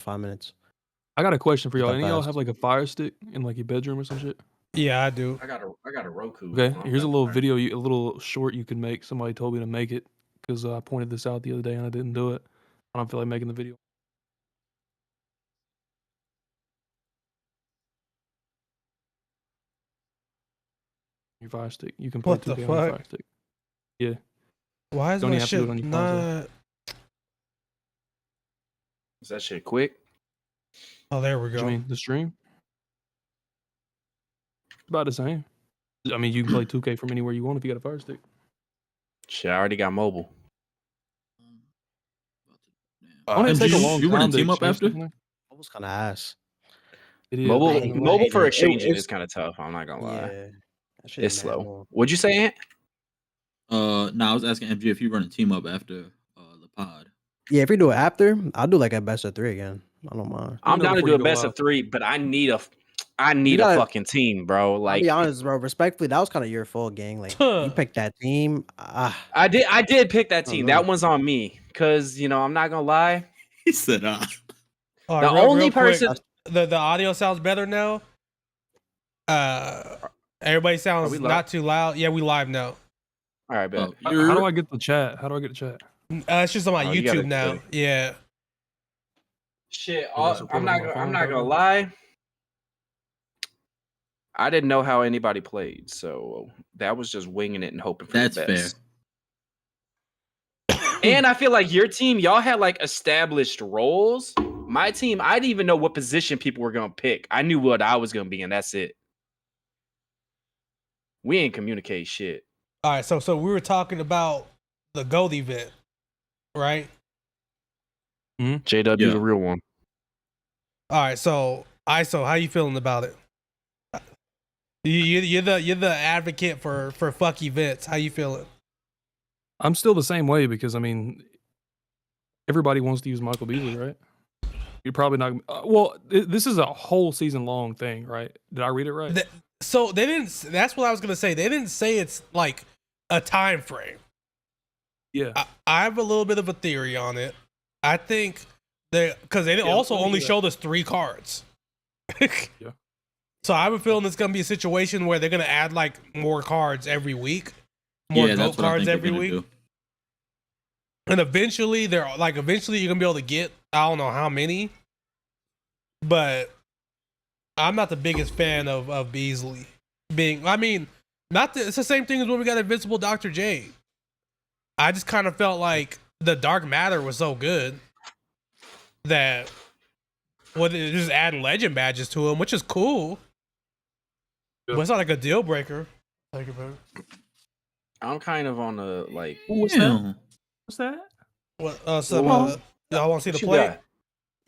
5 minutes. I got a question for y'all. That Any of y'all fast. have like a Fire Stick in like your bedroom or some shit? Yeah, I do. I got a Roku. Okay, I don't here's a got little Fire. video, a little short you can make. Somebody told me to make it because I pointed this out the other day and I didn't do it. I don't feel like making the video. Your Fire Stick. You can play What the 2K on your fuck? Fire Stick. Yeah. Why is Don't my even have to do shit it on your not? Is that shit quick? Oh, there we What you go. mean? The stream? About the same. I mean, you can play 2K from anywhere you want if you got a Fire Stick. Shit, I already got mobile. Won't it take a long you time running to team up exchange after? something there? That was kind of ass. It is. Mobile, I ain't gonna mobile lie. for It exchanging was- is kind of tough. I'm not gonna lie. Yeah. That shit It's mad slow. long. What'd you say, Ant? I was asking MG if you running team up after the pod. Yeah, if you do it after, I'll do like a best of 3 again. I don't mind. I'm know down to before do you a go best live. of 3, but I need a gotta- fucking team, bro. I'll Like be honest, bro. Respectfully, that was kind of your fault, gang. Like you picked that team. I did pick that Oh, team. no. That one's on me, cause I'm not gonna lie. He said, All The right, only real quick, person- the audio sounds better now. Everybody sounds we live? not too loud. Yeah, we live now. All right, bet. How do I get the chat? How do I get the chat? It's just on my Oh, you gotta YouTube now. click. Yeah. Shit, Yeah, so I'm pull not up my gonna phone, probably. lie. I didn't know how anybody played, so that was just winging it and hoping for That's the fair. best. And I feel like your team, y'all had like established roles. My team, I didn't even know what position people were gonna pick. I knew what I was gonna be, and that's it. We ain't communicate shit. All right, so we were talking about the Gold event, right? JW Yeah. the real one. All right, so ISO, how you feeling about it? You're the advocate for fuck events. How you feeling? I'm still the same way because I mean, everybody wants to use Michael Beasley, right? You're probably not. Well, this is a whole season long thing, right? Did I read it right? So they didn't. That's what I was gonna say. They didn't say it's like a time frame. Yeah. I have a little bit of a theory on it. I think because they also let me only do that. showed us 3 cards. Yeah. So I have a feeling it's gonna be a situation where they're gonna add like more cards every week, more Yeah, GOAT that's what I cards think they're every gonna week, do. and eventually you're gonna be able to get I don't know how many, but I'm not the biggest fan of Beasley being. I mean, it's the same thing as when we got Invincible Dr. J. I just kind of felt like the Dark Matter was so good that they're just adding legend badges to him, which is cool. Yeah. But it's not like a deal breaker. Thank you, man. I'm kind of on the like. What's Damn. that? What's that? What? Well, Y'all want to see the What you plate? got?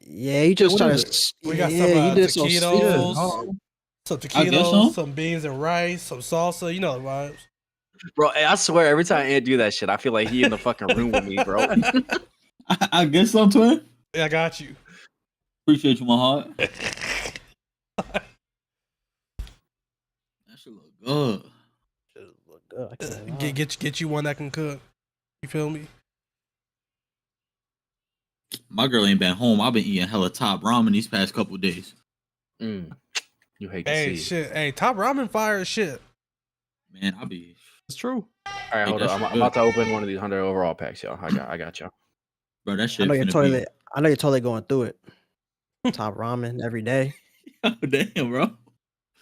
Yeah, you just what trying is to. We got yeah, some you did some taquitos, Oh, some I guess so. taquitos, some beans and rice, some salsa. You know the vibes. Bro, I swear every time Ant do that shit, I feel like he in the fucking room with me, bro. I guess so, twin. Yeah, I got you. Appreciate you, my heart. That should look good. Look good, I can't lie. Get you one that can cook. You feel me? My girl ain't been home. I've been eating hella top ramen these past couple days. You hate to Hey, see it. shit. Hey, Top Ramen fire as shit. Man, I be. it's true. All right, hold That on. shit I'm about to open one of these 100 overall packs, y'all. I got y'all. Bro, that I shit know you're finna totally. I know you're totally going through it. Top ramen every day, be. Oh, damn, bro.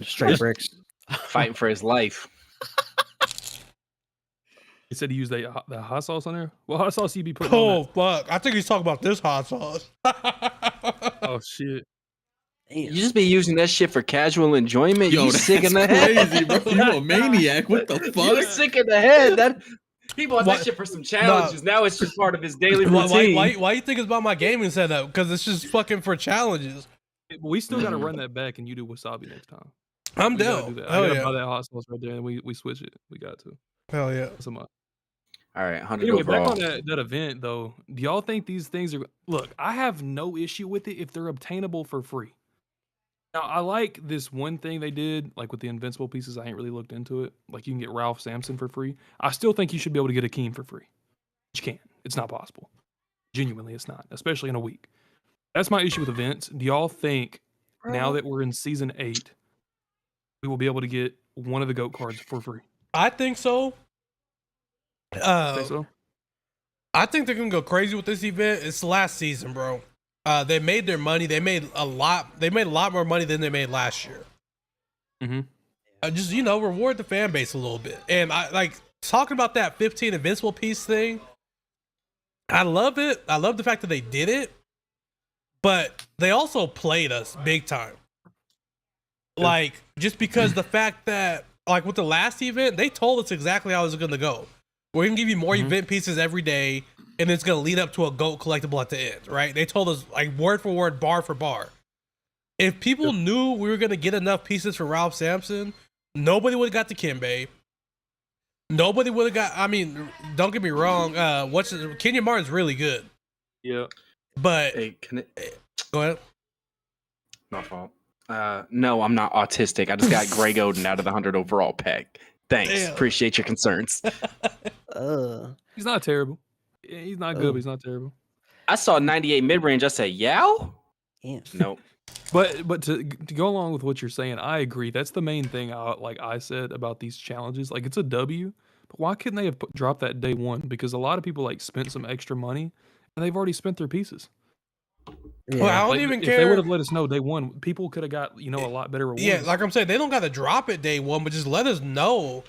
straight bricks. Fighting for his life. He said he used the hot sauce on there. What hot sauce you be putting Oh on fuck! I think he's talking about this hot sauce. that? Oh shit. You just be using that shit for casual enjoyment. Yo, You that's sick in the head. crazy, bro. You a maniac. What the You fuck? sick in the head. That he bought Why- that shit for some challenges. Now it's just part of his daily why, routine. why you think it's about my gaming setup? Because it's just fucking for challenges. But we still got to run that back, and you do wasabi next time. I'm We gotta down. do that. I Hell gotta buy yeah. that hot sauce right there, and we switch it. We got to. Hell yeah. That's a must. All right, 100 Anyway, back overall. on that event though. Do y'all think these things are? Look, I have no issue with it if they're obtainable for free. Now, I like this one thing they did, like with the Invincible pieces. I ain't really looked into it. Like you can get Ralph Sampson for free. I still think you should be able to get Akeem for free. You can't. It's not possible. Genuinely, it's not. Especially in a week. That's my issue with events. Do y'all think now that we're in season 8, we will be able to get one of the GOAT cards for free? I think so. Think so? I think they're gonna go crazy with this event. It's last season, bro. They made their money. They made a lot. They made a lot more money than they made last year. Mm-hmm. Just reward the fan base a little bit. And I like talking about that 15 invincible piece thing. I love it. I love the fact that they did it, but they also played us big time. Yeah. Like just because the fact that like with the last event, they told us exactly how it was gonna go. We're gonna give you more event pieces every day, and it's gonna lead up to a GOAT collectible at the end, right? They told us like word for word, bar for bar. If people knew we were gonna get enough pieces for Ralph Sampson, nobody would have got the Kimbe. Nobody would have got. I mean, don't get me wrong. Kenyon Martin's really good, Yeah. but Hey, go ahead. my fault. No, I'm not autistic. I just got Greg Oden out of the 100 overall pack. Thanks. Damn. Appreciate your concerns. He's not terrible. Yeah, he's not good, but he's not terrible. I saw 98 mid range. I said, yow? Yeah. Nope. But to go along with what you're saying, I agree. That's the main thing. I said about these challenges. Like it's a W, but why couldn't they have dropped that day one? Because a lot of people like spent some extra money, and they've already spent their pieces. Yeah. Well, I don't Like, even if care. they would have let us know day one, people could have got a lot better rewards. Yeah, like I'm saying, they don't got to drop it day one, but just let us know.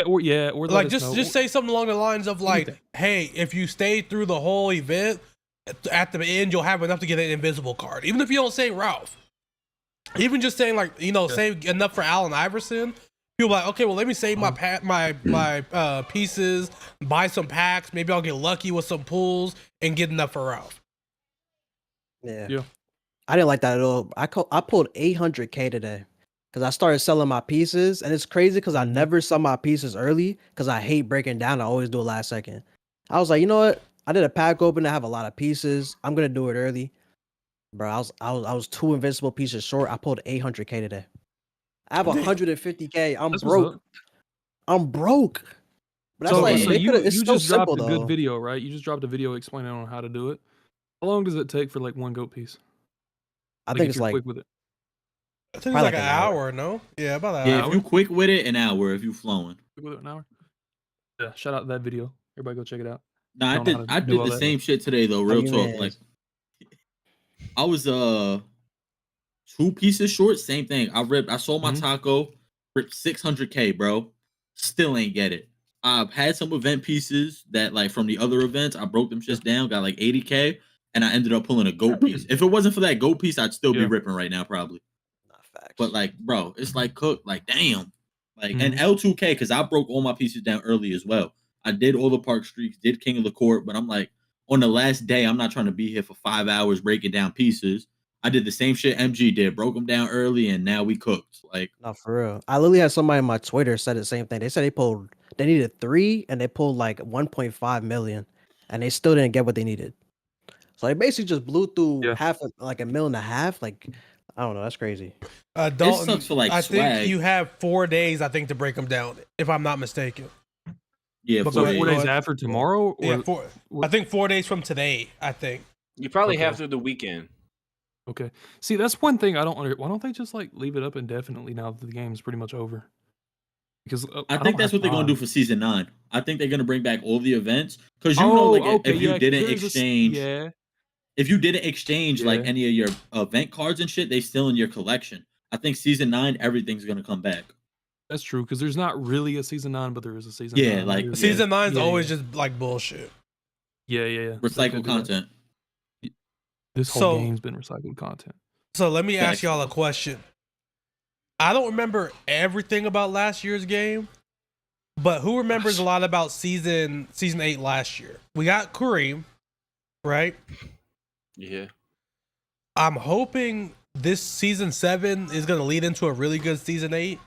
or Like let us just know. say something along the lines of like, Anything. hey, if you stay through the whole event, at the end you'll have enough to get an invisible card. Even if you don't say Ralph. Even just saying like, say enough for Allen Iverson. People are like, okay, well let me save my pieces, buy some packs, maybe I'll get lucky with some pulls and get enough for Ralph. Yeah. I didn't like that at all. I pulled 800K today because I started selling my pieces, and it's crazy because I never sell my pieces early because I hate breaking down. I always do it last second. I was like, you know what? I did a pack open. I have a lot of pieces. I'm gonna do it early, bro. I was 2 invincible pieces short. I pulled 800K today. I have 150K. I'm That's what's broke. up. I'm broke. But that's So, like so they you coulda- it's so just dropped simple a though. good video, right? You just dropped a video explaining on how to do it. How long does it take for like one GOAT piece? I think if it's you're like quick with it. I think it's Probably like like an an hour. hour, no? Yeah, about an Yeah, hour. if you quick with it, an hour. If you flowing. Quick with it an hour. Yeah, shout out to that video. Everybody go check it out. Nah, I don't know how did. to I do did all the that. same shit today though. Real you talk. mean? Like, I was 2 pieces short. Same thing. I sold my Mhm. taco. Ripped 600K, bro. Still ain't get it. I've had some event pieces that like from the other events. I broke them shits down. Got like 80K, and I ended up pulling a GOAT piece. If it wasn't for that GOAT piece, I'd still be Yeah. ripping right now probably. Not facts. But like, bro, it's like Cook. Like, damn. Like, and Mhm. L2K because I broke all my pieces down early as well. I did all the park streaks, did King of the Court, but I'm like, on the last day, I'm not trying to be here for 5 hours breaking down pieces. I did the same shit MG did, broke them down early, and now we cooked. Like, No, for real. I literally had somebody on my Twitter said the same thing. They said they needed 3 and they pulled like 1.5 million and they still didn't get what they needed. So they basically just blew through Yeah. like $1.5 million. Like, I don't know. That's crazy. Dalton, sucks for, like, I swag. think you have 4 days, I think, to break them down, if I'm not mistaken. yeah, But So go 4 ahead, 4 go days ahead. after tomorrow, or Yeah, I think 4 days from today, I think. You probably have Okay. through the weekend. okay. See, that's one thing I don't under. Why don't they just like leave it up indefinitely now that the game's pretty much over? Because I don't think that's have what they're gonna do time. for season 9. I think they're gonna bring back all the events because okay, if you yeah, didn't there's exchange, yeah, if you didn't exchange like Yeah. any of your event cards and shit, they still in your collection. I think season 9, everything's gonna come back. that's true. Because there's not really a season 9, but there is a season. Yeah, 9. like, There is- Season 9's yeah, always yeah. just like bullshit. Yeah. They Recycled could do that. content. This whole So- game's been recycled content. So let me ask Facts. y'all a question. I don't remember everything about last year's game, but who remembers a lot about season 8 last year? We got Kareem, right? Yeah. I'm hoping this season 7 is going to lead into a really good season 8.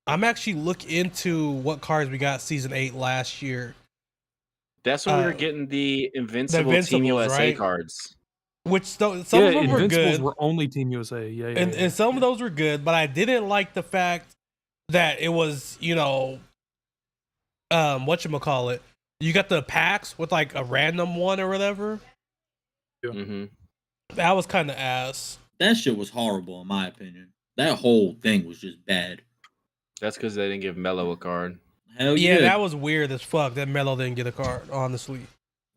I'm actually looking into what cards we got season 8 last year, That's when we were Uh, getting the Invincible Team Invincibles, USA right? cards. which some of Yeah, them were Invincibles good. were only Team USA. Yeah. And some of those were good, but I didn't like the fact that it was, whatchamacallit, you got the packs with like a random one or whatever. Mm-hmm. That was kind of ass. That shit was horrible in my opinion. That whole thing was just bad. That's because they didn't give Melo a card. Hell Yeah, yeah. that was weird as fuck that Melo didn't get a card, honestly.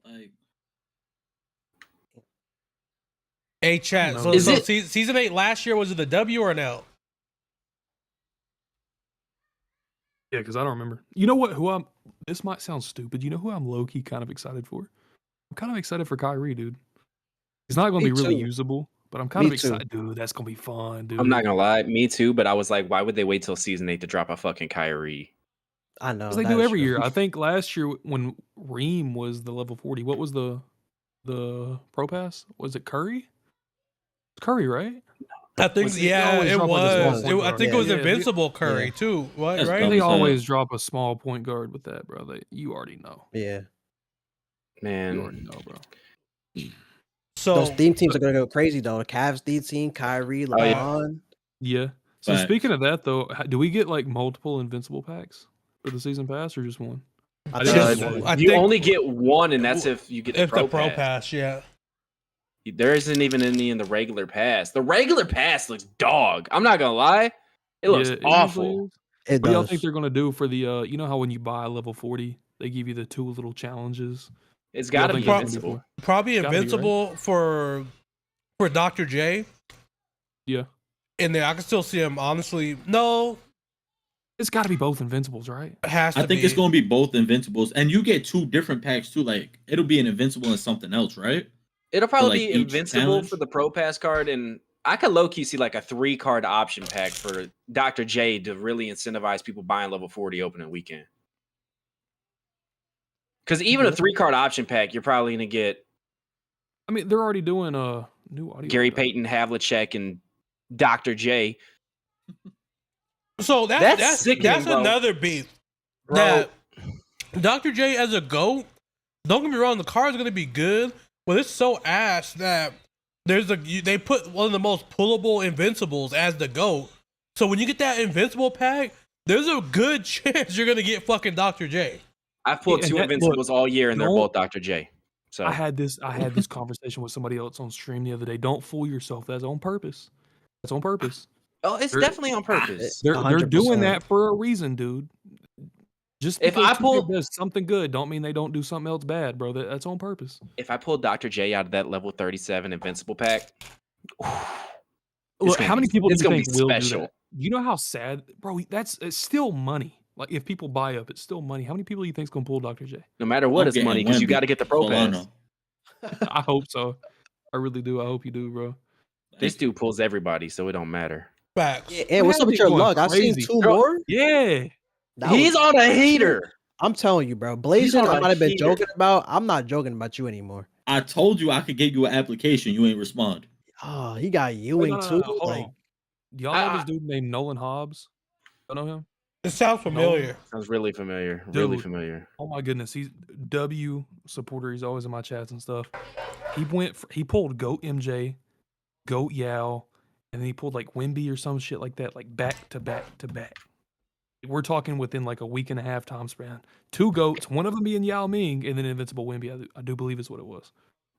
Like, Hey, chat. I don't So, know. Is so it- season 8 last year, was it the W or an L? Yeah, because I don't remember. You know what? This might sound stupid. You know who I'm low key kind of excited for? I'm kind of excited for Kyrie, dude. He's not going to Me be really too. usable, but I'm kind of Me too. excited, dude. That's going to be fun, dude. I'm not gonna lie, me too. But I was like, why would they wait till season 8 to drop a fucking Kyrie? I know. Because they that do is every true. year. I think last year when Reem was the level 40, what was the pro pass? Was it Curry? Curry, right? I think, Like, they yeah, always it drop, like, a small was. point I guard. think it was Yeah, Invincible Curry, yeah. too. What, That's right? dumb. They Yeah. always drop a small point guard with that, bro. You already know. Yeah. You already Man, know, bro. So, Those theme teams are gonna go crazy though. The Cavs theme team, Kyrie, LeBron. yeah. Yeah. So Facts. speaking of that, though, do we get like multiple Invincible packs for the season pass or just one? I didn't just- get one. I you think- only get one, and that's if you get if the the pro Pro pass. Pass, yeah. There isn't even any in the regular pass. The regular pass looks dog. I'm not gonna lie, it looks Yeah, awful. usually is. It What do y'all does. think they're gonna do for the you know how when you buy level 40, they give you the 2 little challenges? It's Y'all got to think be it's gonna be invincible. for- Probably Gotta be, right? Invincible for Dr. J. Yeah. And then I can still see him, honestly. No, It's got to be both Invincibles, right? it has to I think be. it's gonna be both Invincibles, and you get 2 different packs too. Like it'll be an Invincible and something else, right? It'll probably like, be each invincible challenge? for the pro pass card, and I could low key see like a 3-card option pack for Dr. J to really incentivize people buying level 40 opening weekend. Because even a 3-card option pack, you're probably gonna get I mean, they're already doing new audio. Gary guide. Payton, Havlicek, and Dr. J. So That's that's sickening, bro. another beef. Bro, That Dr. J as a GOAT, don't get me wrong, the card's gonna be good, but it's so ass that they put one of the most pullable Invincibles as the GOAT. So when you get that Invincible pack, there's a good chance you're gonna get fucking Dr. J. I've pulled Yeah, 2 and that- invincibles all year, and they're don't- both Dr. J. So I had this conversation with somebody else on stream the other day. Don't fool yourself. That's on purpose. That's on purpose. oh, it's They're- definitely on purpose. They're doing 100%. that for a reason, dude. Just If because I 2K pull- does something good, don't mean they don't do something else bad, bro. That's on purpose. If I pulled Dr. J out of that level 37 invincible pack, Look, gonna how many be- people do it's you gonna think be will special. do that? You know how sad, bro? It's still money. Like if people buy up, it's still money. How many people do you think's gonna pull Dr. J? no matter what, I'm it's getting money because you Wemby. got to get the pro That's all I pass. know. I hope so. I really do. I hope you do, bro. This dude pulls everybody, so it don't matter. Facts. Yeah, and what's up with your Going luck? I've seen crazy. 2 Bro, more. Yeah. That He's was- on a heater. I'm telling you, bro. Blazing, on I a might have been heater. joking about. I'm not joking about you anymore. I told you I could give you an application. You ain't respond. Oh, he got Wait, Ewing no, no, too. no, hold Like, on. Y'all know I- this dude named Nolan Hobbs? Y'all know him? It sounds familiar. Sounds really familiar. Really Dude. familiar. Oh my goodness, he's W supporter. He's always in my chats and stuff. He pulled Goat MJ, Goat Yao, and then he pulled like Wimby or some shit like that, like back to back to back. We're talking within like a week and a half time span. 2 goats, one of them being Yao Ming, and then Invincible Wimby. I do believe is what it was.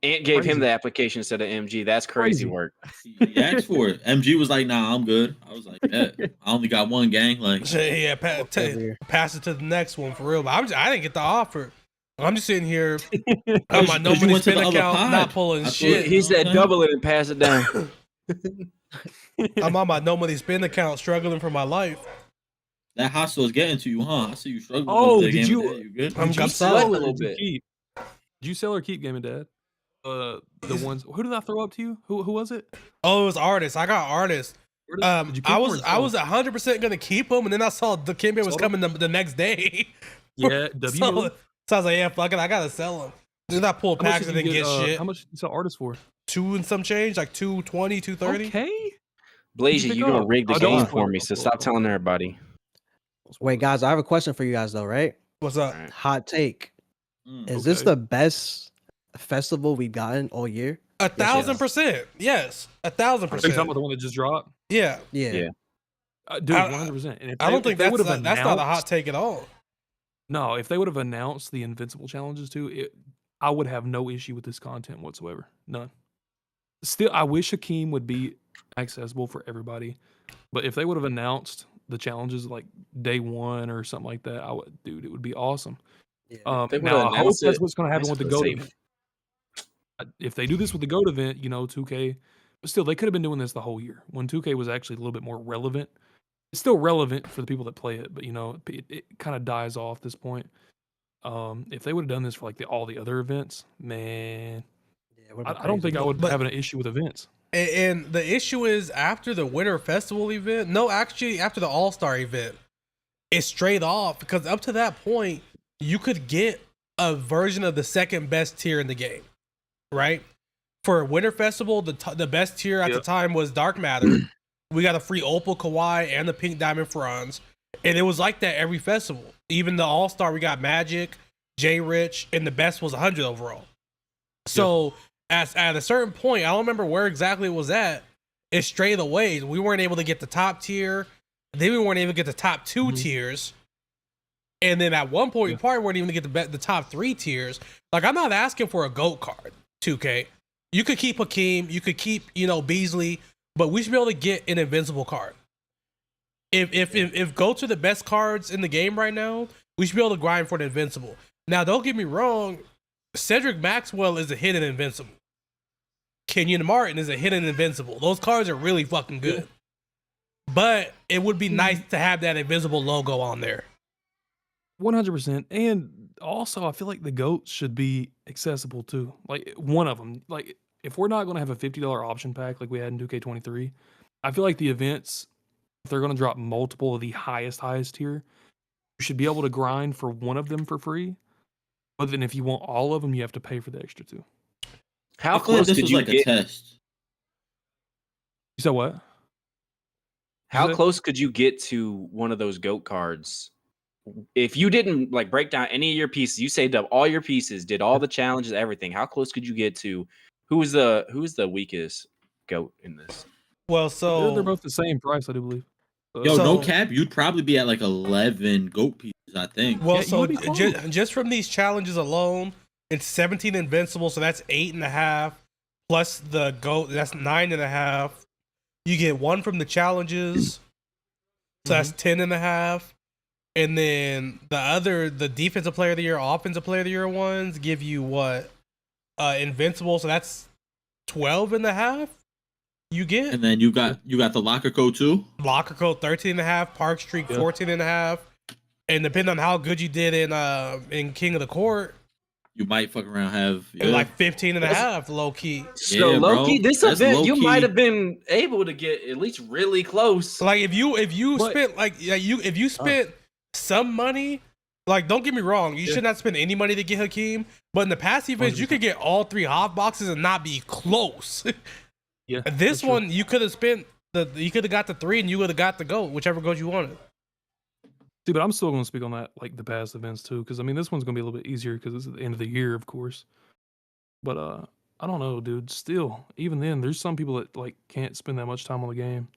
Ant gave Crazy. him the application instead of MG. That's crazy Crazy. work. He asked for it. MG was like, "Nah, I'm good." I was like, "Bet. I only got one gang." Like, So, yeah, over here. pass it to the next one for real. But I didn't get the offer. I'm just sitting here on my 'Cause you nobody went to spin the other account, pod. not pulling I thought- shit. He said Okay. double it and pass it down. I'm on my nobody spin account, struggling for my life. that hustle is getting to you, huh? I see you struggling. Oh, with the did game you- today. You good? I'm Did you I'm sell solid. or a little did you bit. keep? Did you sell or keep Game of Dad? The ones. Who did I throw up to you? Who was it? Oh, it was artists. I got artists. Where did you keep I him or was sell him? 100% gonna keep him, and then I saw the Kimber was Sold him? coming the next day. Yeah, W. So I was like, yeah, fuck it, I gotta sell him. Then I pulled How much packs did and you didn't get shit. How much did you sell artists for? 2 and some change, like 220, 230. Okay. Blazy, pick you're gonna up? rig the Oh, don't game spoil for it, me, don't so spoil stop it. telling everybody. wait, guys, I have a question for you guys though, right? What's up? Alright. Hot take. Mm. Is this Okay. the best festival we've gotten all year? 1,000%. Yes, Are you talking 1,000%. about the one that just dropped? Yeah, Yeah. Yeah. Dude, I- 100%. And if I don't think if they that's would've not a hot announced- take at all. No, if they would have announced the Invincible challenges too, I would have no issue with this content whatsoever. None. Still, I wish Hakeem would be accessible for everybody. But if they would have announced the challenges like day one or something like that, dude, it would be awesome. Yeah. They Now would've I hope announced that's it. what's going to happen Nice with the for GOAT safe. event. If they do this with the GOAT event, 2K, but still, they could have been doing this the whole year when 2K was actually a little bit more relevant. It's still relevant for the people that play it, but it kind of dies off this point. If they would have done this for like all the other events, man, Yeah, it would've been I don't think crazy. I would But- have an issue with events. And the issue is after the Winter Festival event, no, actually after the All-Star event, it's straight off because up to that point, you could get a version of the second best tier in the game, right? For Winter Festival, the best tier at the time was Dark Matter. We got a free Opal Kawhi and the Pink Diamond Franz. And it was like that every festival. Even the All-Star, we got Magic, J Rich, and the best was 100 overall. So at a certain point, I don't remember where exactly it was at, it strayed away. We weren't able to get the top tier. Then we weren't able to get the top 2 tiers. And then at one point, we probably weren't even going to get the top 3 tiers. Like, I'm not asking for a GOAT card, 2K. You could keep Hakeem, you could keep, Beasley, but we should be able to get an invincible card. If GOATs are the best cards in the game right now, we should be able to grind for an invincible. Now, don't get me wrong, Cedric Maxwell is a hidden invincible. Kenyon Martin is a hidden invincible. Those cards are really fucking good. But it would be nice to have that invincible logo on there. 100%. And also, I feel like the GOATs should be accessible too. Like one of them. Like if we're not going to have a $50 option pack like we had in 2K23, I feel like the events, if they're going to drop multiple of the highest tier, you should be able to grind for one of them for free. But then if you want all of them, you have to pay for the extra 2. How I feel like close this could was you like a get? test. You said what? How Is it- close could you get to one of those GOAT cards? If you didn't like break down any of your pieces, you saved up all your pieces, did all the challenges, everything. How close could you get to who's the weakest GOAT in this? Well, They're both the same price, I do believe. Yo, no So- cap, you'd probably be at like 11 GOAT pieces, I think. Well, Yeah, you so would be close. just from these challenges alone, it's 17 invincible, so that's 8.5 plus the GOAT, that's 9.5. You get 1 from the challenges, so that's 10.5. And then the defensive player of the year, offensive player of the year ones give you what? Invincible, so that's 12.5. You get And then you got the locker code too. Locker Code 13.5, Park Streak 14.5, and depending on how good you did in King of the Court, You might fuck around have like 15.5 low key. So Yeah, low key, bro. this That's event you low-key. might have been able to get at least really close. Like if you But- spent if you spent some money, like don't get me wrong, you should not spend any money to get Hakeem. But in the past events, you could get all 3 hot boxes and not be close. Yeah. This that's true. one you could have spent you could have got the 3 and you would have got the GOAT, whichever GOAT you wanted. See, but I'm still going to speak on that, like the past events too, because I mean, this one's going to be a little bit easier because it's at the end of the year, of course. But I don't know, dude. Still, even then, there's some people that like can't spend that much time on the game.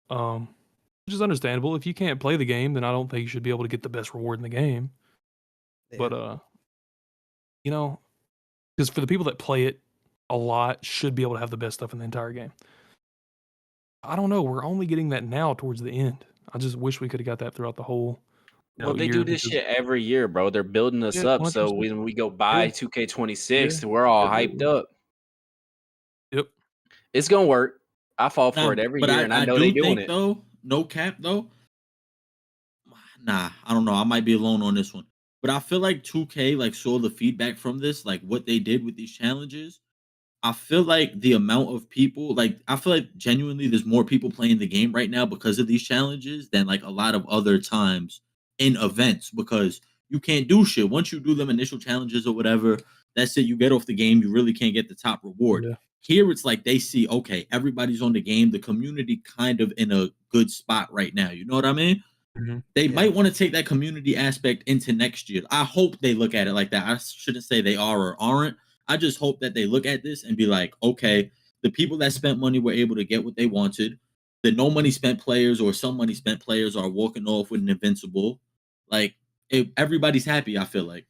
Which is understandable. If you can't play the game, then I don't think you should be able to get the best reward in the game. Yeah. But because for the people that play it a lot, should be able to have the best stuff in the entire game. I don't know. We're only getting that now towards the end. I just wish we could have got that throughout the whole. Well, they year do this because- shit every year, bro. They're building us Yeah, up, so 100%. when we go buy Yeah. 2K26, Yeah. we're all Yeah. hyped up. Yep. It's gonna work. I fall for Nah, it every but year, and I know they do doing think, it. though, no cap though. Nah, I don't know. I might be alone on this one. But I feel like 2K like saw the feedback from this, like what they did with these challenges. I feel like the amount of people, like I feel like genuinely there's more people playing the game right now because of these challenges than like a lot of other times in events because you can't do shit. Once you do them initial challenges or whatever, that's it. You get off the game, you really can't get the top reward. Yeah. Here it's like they see, okay, everybody's on the game, the community kind of in a good spot right now. You know what I mean? Mhm. They Yeah. might want to take that community aspect into next year. I hope they look at it like that. I shouldn't say they are or aren't. I just hope that they look at this and be like, okay, the people that spent money were able to get what they wanted. The no money spent players or some money spent players are walking off with an invincible. Like everybody's happy. I feel like.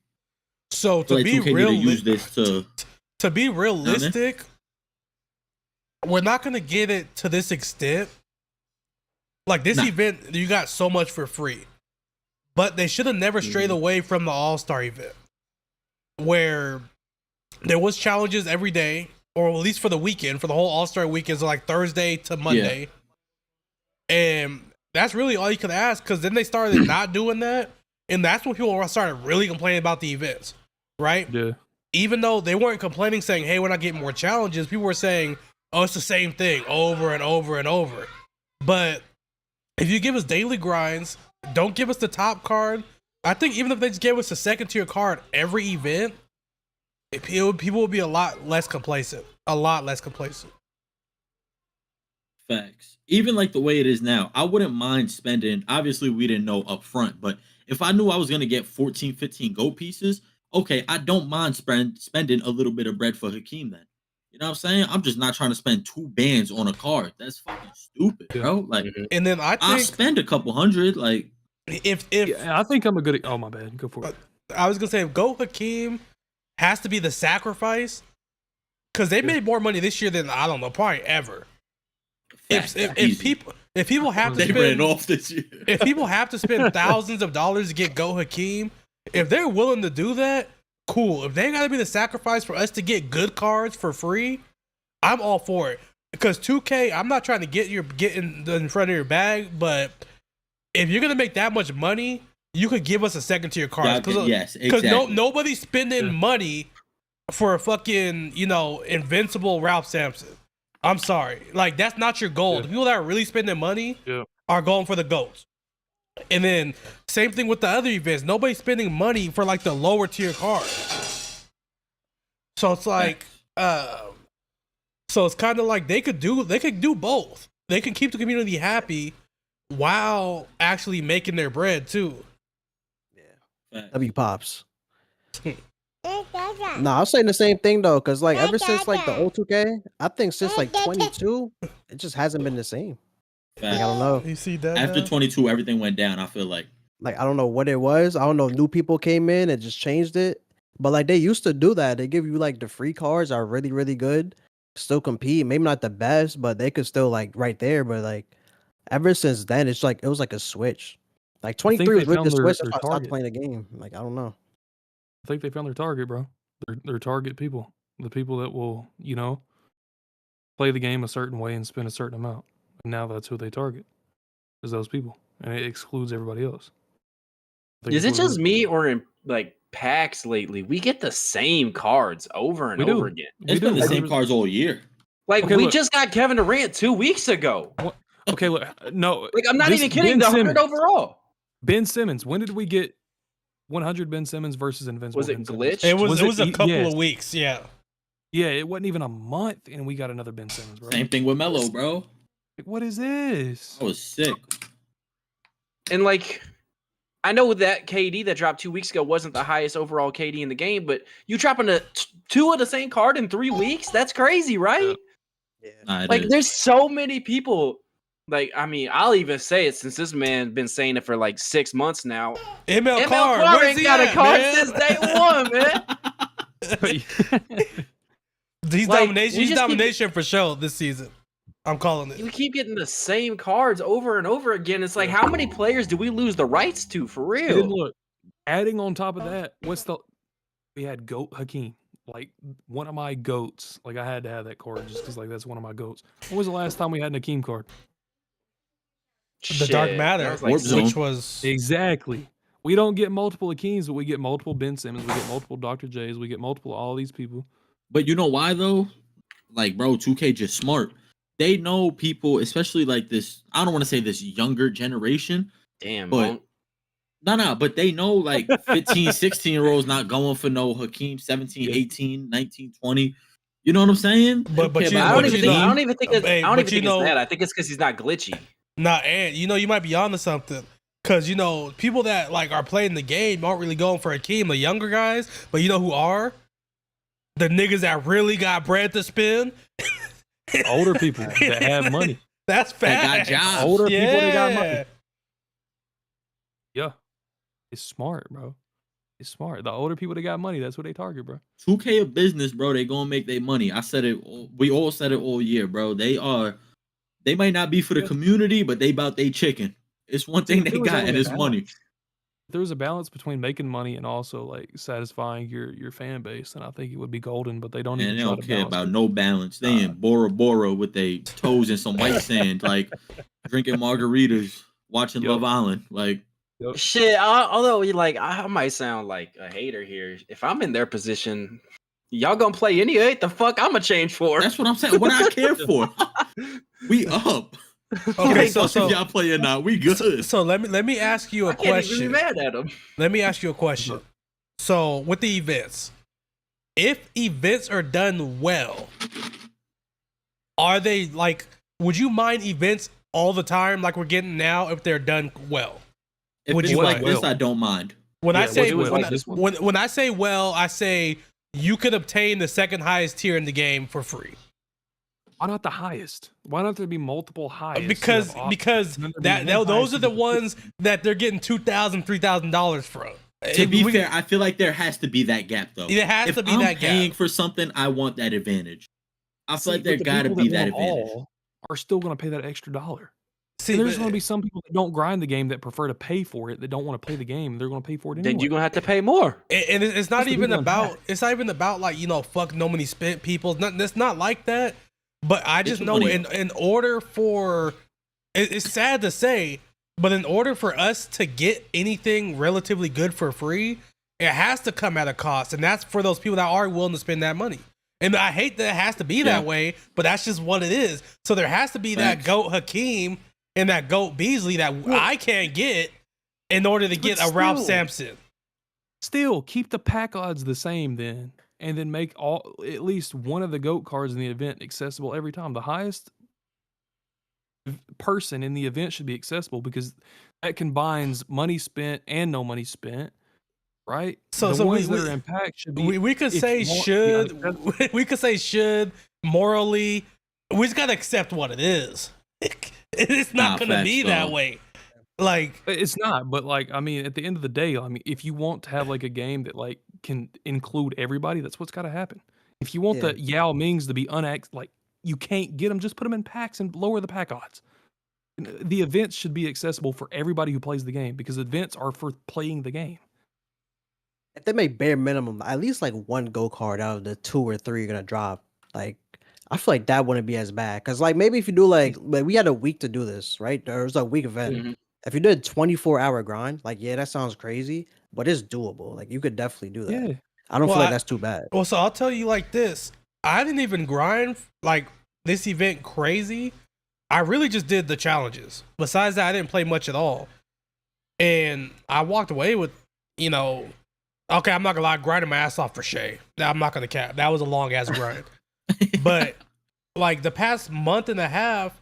So I feel to like be 2K need to use this to. to be realistic, we're not gonna get it to this extent. Like this Nah. event, you got so much for free, but they should have never strayed away from the All-Star event, where there was challenges every day, or at least for the weekend, for the whole All-Star weekend, so like Thursday to Monday, and that's really all you could ask. Because then they started not doing that, and that's when people started really complaining about the events, right? Yeah. Even though they weren't complaining, saying, "Hey, we're not getting more challenges," people were saying, "Oh, it's the same thing over and over and over." But if you give us daily grinds, don't give us the top card. I think even if they just gave us a second tier card every event, people would be a lot less complacent. A lot less complacent. Facts. Even like the way it is now, I wouldn't mind spending. Obviously, we didn't know up front, but if I knew I was going to get 14, 15 gold pieces, okay, I don't mind spending a little bit of bread for Hakeem then. You know what I'm saying? I'm just not trying to spend 2 bands on a card. That's fucking stupid, bro. Like, And then I I'll think spend a couple hundred. Like, if Yeah, I think I'm a good. Oh my bad. Go for it. I was gonna say if Go Hakeem has to be the sacrifice, because they made more money this year than I don't know, probably ever. facts, If easy. people have to They ran spend off this year. if people have to spend thousands of dollars to get Go Hakeem, if they're willing to do that, cool. If they gotta be the sacrifice for us to get good cards for free, I'm all for it. Because 2K, I'm not trying to get in front of your bag, but if you're gonna make that much money, you could give us a second tier card. Yes, Because exactly. nobody's spending money for a fucking, invincible Ralph Sampson. I'm sorry. Like, that's not your goal. Yeah. The people that are really spending money Yeah. are going for the GOATs. And then, same thing with the other events. Nobody's spending money for, like, the lower tier cards. So it's like, so it's kind of like they could do both. They can keep the community happy while actually making their bread, too. Facts. W Pops. No, I was saying the same thing though, because like ever since like the old 2K, I think since like 22, it just hasn't been the same. Like, I don't know. You see that? After now? 22, everything went down. I feel like. Like I don't know what it was. I don't know if new people came in and just changed it. But like they used to do that. They give you like the free cards are really, really good. Still compete. Maybe not the best, but they could still like right there. But like ever since then, it's like it was like a switch. Like 23 they was really found the their- switch. their That's why I stopped target. playing the game. Like I don't know. I think they found their target, bro. Their target people, the people that will, play the game a certain way and spend a certain amount. And now that's who they target, is those people, and it excludes everybody else. I think Is that's it what just me or in like packs lately? We get the same cards over and We do. over again. We It's been do. the same cards all year. Like Okay, we look. just got Kevin Durant 2 weeks ago. Okay, look, no, Like I'm not this even kidding. Ben The 100 Simmons. overall. Ben Simmons. When did we get 100 Ben Simmons versus Invincible? Was it Ben Simmons? glitched? It was a couple yes. of weeks, yeah. Yeah, it wasn't even a month, and we got another Ben Simmons, bro. Same thing with Melo, bro. Like, what is this? I was sick. And like, I know that KD that dropped 2 weeks ago wasn't the highest overall KD in the game, but you dropping two of the same card in 3 weeks? That's crazy, right? Yeah. Nah, it Like, is. there's so many people. Like, I mean, I'll even say it since this man been saying it for like 6 months now. ML ML Carr, Carr where's ain't he got a at, card man? since day one, man. He's Like, domination. we He's just keep- domination for sure this season. I'm calling You it. keep getting the same cards over and over again. It's like, how many players do we lose the rights to for And then real? look, adding on top of that, we had Goat Hakeem, like one of my goats. Like I had to have that card just because like that's one of my goats. When was the last time we had an Hakeem card? The Dark Shit, Matter, that was like Warp Zone. which was Exactly. We don't get multiple Hakeems, but we get multiple Ben Simmons, we get multiple Dr. J's, we get multiple all these people. But you know why though? Like, bro, 2K just smart. They know people, especially like this. I don't want to say this younger generation. Damn, But but they know like 15, 16-year-olds not going for no Hakeem, 17, Yeah. 18, 19, 20. You know what I'm saying? They But don't care you- about I don't but even you think. know- I don't even think. It's, Hey, I don't but even think you it's know- that. I think it's because he's not glitchy. and you might be onto something. Cause people that like are playing the game aren't really going for Hakeem, the younger guys, but you know who are? The niggas that really got bread to spend. Older people that have money. That's That got fact. jobs. Older people that got money. Yeah. It's smart, bro. It's smart. The older people that got money, that's what they target, bro. 2K a business, bro. They gonna make their money. I said it. We all said it all year, bro. They might not be for the community, but they about they chicken. It's one thing they got, and it's money. If there was a balance between making money and also like satisfying your fan base, then I think it would be golden. But they don't. And even they try don't to care balance about it. no balance. They in Bora Bora with their toes in some white sand, like drinking margaritas, watching Yup. Love Island. Like, Shit, although like I might sound like a hater here. If I'm in their position, y'all gonna play anyway. The fuck I'ma change for? that's what I'm saying. What I care for. We up. Okay, So so if y'all play or not, we good. so let me ask you a I can't even be question. mad at them. Let me ask you a question. So with the events, if events are done well, are they like? Would you mind events all the time like we're getting now if they're done well? If Would it's you like like- this, I don't mind. When I Yeah, say it was when, like this one. when I say well, I say you could obtain the second highest tier in the game for free. Why not the highest? Why not there be multiple highest? Because And then there be one those highest are the and ones that they're getting $2,000, $3,000 from. To be We- fair, I feel like there has to be that gap, though. There has if to be I'm that paying gap. for something, I want that advantage. I feel like See, there but the got to people be that want advantage. all are still going to pay that extra dollar. See, And there's but- going to be some people that don't grind the game that prefer to pay for it, that don't want to play the game. They're going to pay for it anyway. Then you're gonna have to pay more. and it's not That's the even people in about back. it's not even about like fuck no money spent people. It's not like that. But I just It's know money. in order for it's sad to say, but in order for us to get anything relatively good for free, it has to come at a cost, and that's for those people that are willing to spend that money. And I hate that it has to be that way, but that's just what it is. So there has to be that Facts. GOAT Hakeem and that GOAT Beasley that I can't get in order to get a Ralph still. Sampson. Still, keep the pack odds the same then, and then make at least one of the GOAT cards in the event accessible every time. The highest person in the event should be accessible because that combines money spent and no money spent, right? So- the so ones we- that are in pack should be. We could if say you want- should yeah, we could say should morally. We just gotta accept what it is. It's not Nah, gonna facts, be that though. way. Like It's not, but like I mean, at the end of the day, I mean, if you want to have like a game that like can include everybody, that's what's got to happen. If you want Yeah. the Yao Mings to be like you can't get them, just put them in packs and lower the pack odds. The events should be accessible for everybody who plays the game because events are for playing the game. If they make bare minimum, at least like one go card out of the 2 or 3 you're gonna drop, like I feel like that wouldn't be as bad. Cause like maybe if you do like we had a week to do this, right? There was a week event. Mhm. If you did a 24-hour grind, like yeah, that sounds crazy, but it's doable. Like you could definitely do that. Yeah, I don't Well, feel like I- that's too bad. well, so I'll tell you like this. I didn't even grind like this event crazy. I really just did the challenges. Besides that, I didn't play much at all. And I walked away with, okay, I'm not gonna lie, grinding my ass off for Shay. I'm not gonna cap. That was a long ass grind. But like the past month and a half,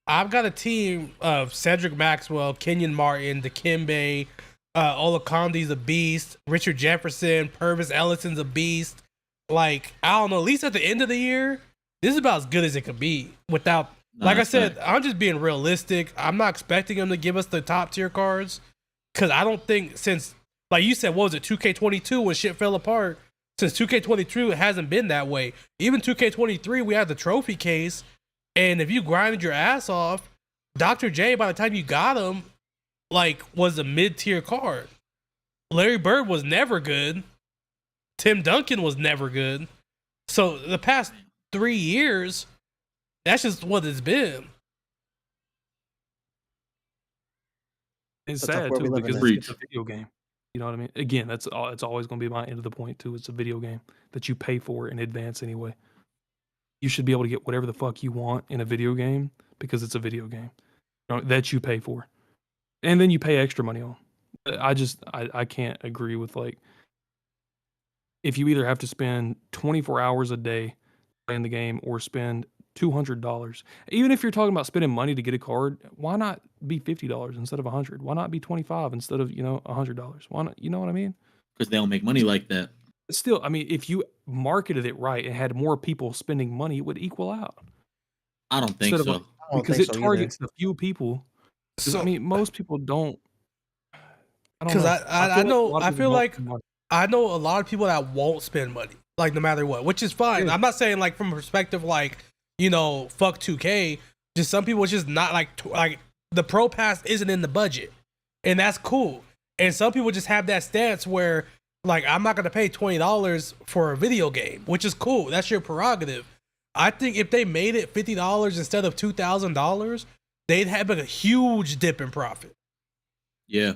I've got a team of Cedric Maxwell, Kenyon Martin, Dikembe, Olacondi's a beast, Richard Jefferson, Purvis Ellison's a beast. Like, I don't know, at least at the end of the year, this is about as good as it could be without, Nah, like I that's said, facts. I'm just being realistic. I'm not expecting them to give us the top tier cards because I don't think since, like you said, what was it, 2K22 when shit fell apart? Since 2K22, it hasn't been that way. Even 2K23, we had the trophy case, and if you grinded your ass off, Dr. J, by the time you got him, like, was a mid-tier card. Larry Bird was never good. Tim Duncan was never good. So the past 3 years, that's just what it's been. it's That's a sad world we too live in because now. it's a video game. You know what I mean? Again, it's always going to be my end of the point too. It's a video game that you pay for in advance anyway. You should be able to get whatever the fuck you want in a video game because it's a video game that you pay for, and then you pay extra money on. I can't agree with like if you either have to spend 24 hours a day playing the game or spend $200. Even if you're talking about spending money to get a card, why not be $50 instead of $100? Why not be $25 instead of $100? Why not? You know what I mean? Because they don't make money like that. Still, I mean, if you marketed it right and had more people spending money, it would equal out. I don't think Instead of so. I don't Because think it so targets the few people. 'Cause, So, I mean, most people don't. I don't 'Cause know. I feel know- a lot of I people feel don't like- market. I know a lot of people that won't spend money, like no matter what, which is fine. Yeah. I'm not saying like from a perspective like, you know, fuck 2K. Just some people just not like the Pro Pass isn't in the budget, and that's cool. And some people just have that stance where like I'm not gonna pay $20 for a video game, which is cool. That's your prerogative. I think if they made it $50 instead of $2,000, they'd have like a huge dip in profit. Yeah.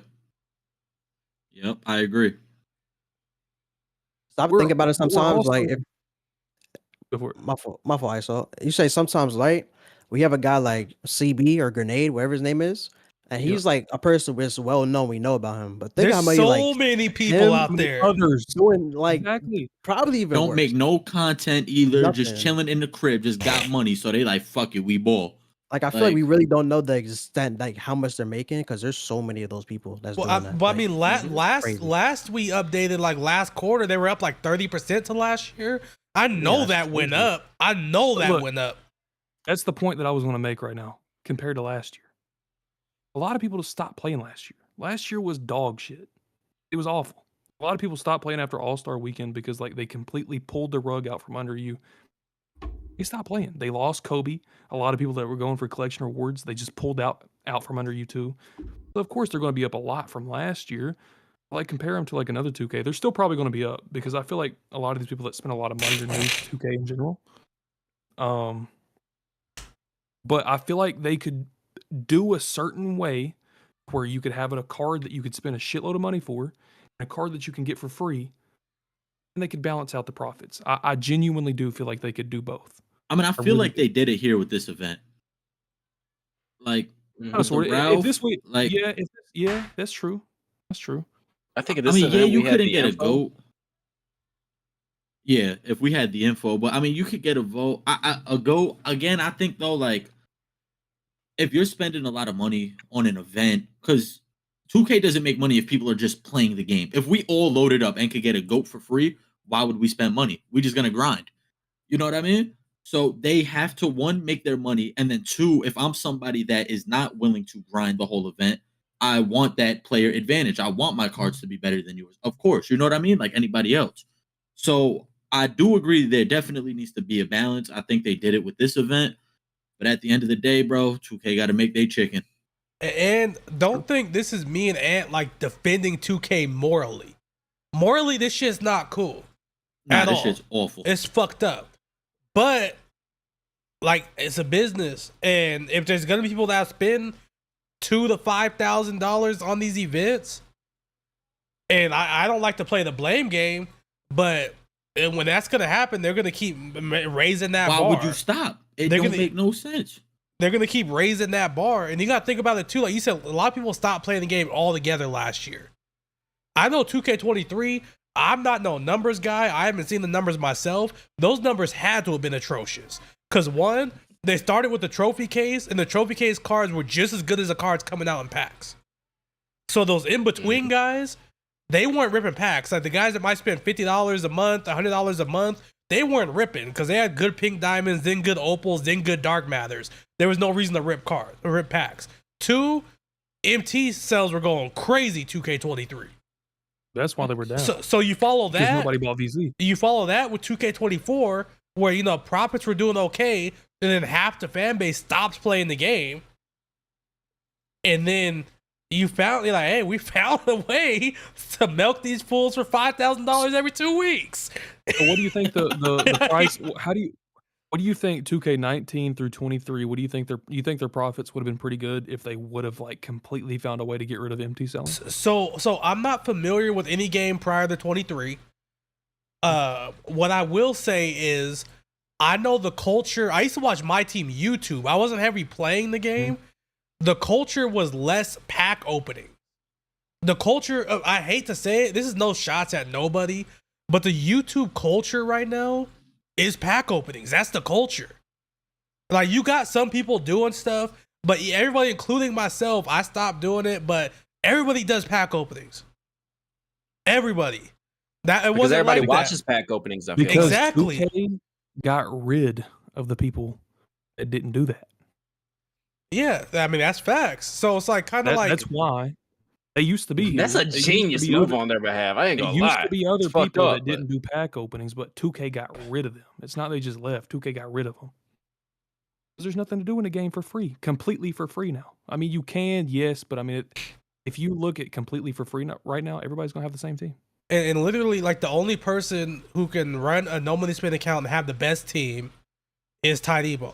Yep, I agree. Stop We're- thinking about it we're sometimes. also- Like, if Go for it. my fault, ISO. You say sometimes light. We have a guy like CB or Grenade, whatever his name is, and he's like a person that's well known. We know about him, but think There's how many so like many people him, out there. Others. doing like Exactly. probably even Don't worse. make no content either. Just Nothing. chilling in the crib, just got money, so they like fuck it, we ball. Like I feel like we like- really don't know the extent, like how much they're making, because there's so many of those people that's Well, doing that. but I Like, mean, crazy. last we updated like last quarter, they were up like 30% to last year. I know Yeah, that that's went crazy. up. I know that Look, went up. That's the point that I was going to make right now compared to last year. A lot of people just stopped playing last year. Last year was dog shit. It was awful. A lot of people stopped playing after All-Star Weekend because like they completely pulled the rug out from under you. They stopped playing. They lost Kobe. A lot of people that were going for collection rewards, they just pulled out from under you too. So of course they're going to be up a lot from last year. Like compare them to like another 2K, they're still probably going to be up because I feel like a lot of these people that spend a lot of money are new to 2K in general. But I feel like they could do a certain way where you could have a card that you could spend a shitload of money for, and a card that you can get for free, and they could balance out the profits. I genuinely do feel like they could do both. I mean, I feel really like they did it here with this event. Like, Mhm. Oh, with so the if Ralph, this way, like, yeah, that's true. That's true. I think at I this mean, event, yeah, you we had couldn't the get a info. goat. Yeah, if we had the info, but I mean, you could get a vote. A goat again. I think though, like, if you're spending a lot of money on an event, because 2K doesn't make money if people are just playing the game. If we all loaded up and could get a goat for free, why would we spend money? We just gonna grind. You know what I mean? So they have to, one, make their money, and then two, if I'm somebody that is not willing to grind the whole event, I want that player advantage. I want my cards to be better than yours. Of course, you know what I mean? Like anybody else. So I do agree there definitely needs to be a balance. I think they did it with this event. But at the end of the day, bro, 2K got to make their chicken. And don't think this is me and Ant like defending 2K morally. Morally, this shit's not cool. Nah, At this all. shit's awful. It's fucked up. But like it's a business, and if there's gonna be people that spend $2,000 to $5,000 on these events, and I don't like to play the blame game, but when that's gonna happen, they're gonna keep raising that Why bar. would you stop? It They're don't gonna- make no sense. They're gonna keep raising that bar, and you gotta think about it too. Like you said, a lot of people stopped playing the game altogether last year. I know 2K23. I'm not no numbers guy. I haven't seen the numbers myself. Those numbers had to have been atrocious. Cause one, they started with the trophy case, and the trophy case cards were just as good as the cards coming out in packs. So those in between guys, they weren't ripping packs. Like the guys that might spend $50 a month, $100 a month, they weren't ripping because they had good pink diamonds, then good opals, then good dark matters. There was no reason to rip cards or rip packs. Two, MT sales were going crazy 2K23. That's why they were down. So you follow Because that. nobody bought VZ. You follow that with 2K24, where you know profits were doing okay, and then half the fan base stops playing the game, and then you're like, hey, we found a way to milk these fools for $5,000 every 2 weeks. So what do you think the price? What do you think 2K19 through 23? What do you think their profits would have been pretty good if they would have like completely found a way to get rid of MT selling? So I'm not familiar with any game prior to 23. What I will say is I know the culture. I used to watch My Team YouTube. I wasn't heavy playing the game. The culture was less pack opening. The culture of, I hate to say it, this is no shots at nobody, but the YouTube culture right now is pack openings. That's the culture. Like you got some people doing stuff, but everybody, including myself, I stopped doing it, but everybody does pack openings. Everybody. That it Because wasn't everybody like watches pack openings. I feel Because Exactly. 2K got rid of the people that didn't do that. Yeah, I mean that's facts. So it's like kind of like That's why. They used to be. That's here. a They used to genius be move other- on their behalf. I ain't There gonna used lie. to be other It's fucked people up, that but- didn't do pack openings, but 2K got rid of them. It's not they just left. 2K got rid of them. There's nothing to do in the game for free, completely for free now. I mean, you can, yes, but I mean, if you look at completely for free right now, everybody's gonna have the same team. And literally, like the only person who can run a no money spin account and have the best team is Ty Debo,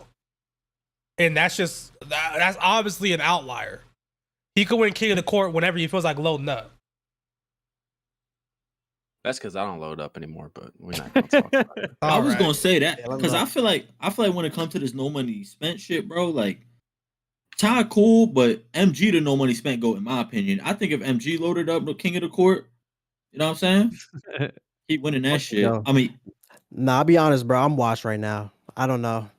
and that's obviously an outlier. He could win King of the Court whenever he feels like loading up. That's because I don't load up anymore, but we're not gonna talk about it. I was Alright. gonna say that Yeah, let me because know. I feel like when it comes to this no money spent shit, bro, like Ty cool, but MG the no money spent goat in my opinion. I think if MG loaded up the King of the Court, you know what I'm saying? Keep winning that shit. Yo. I mean, Nah, I'll be honest, bro. I'm washed right now. I don't know.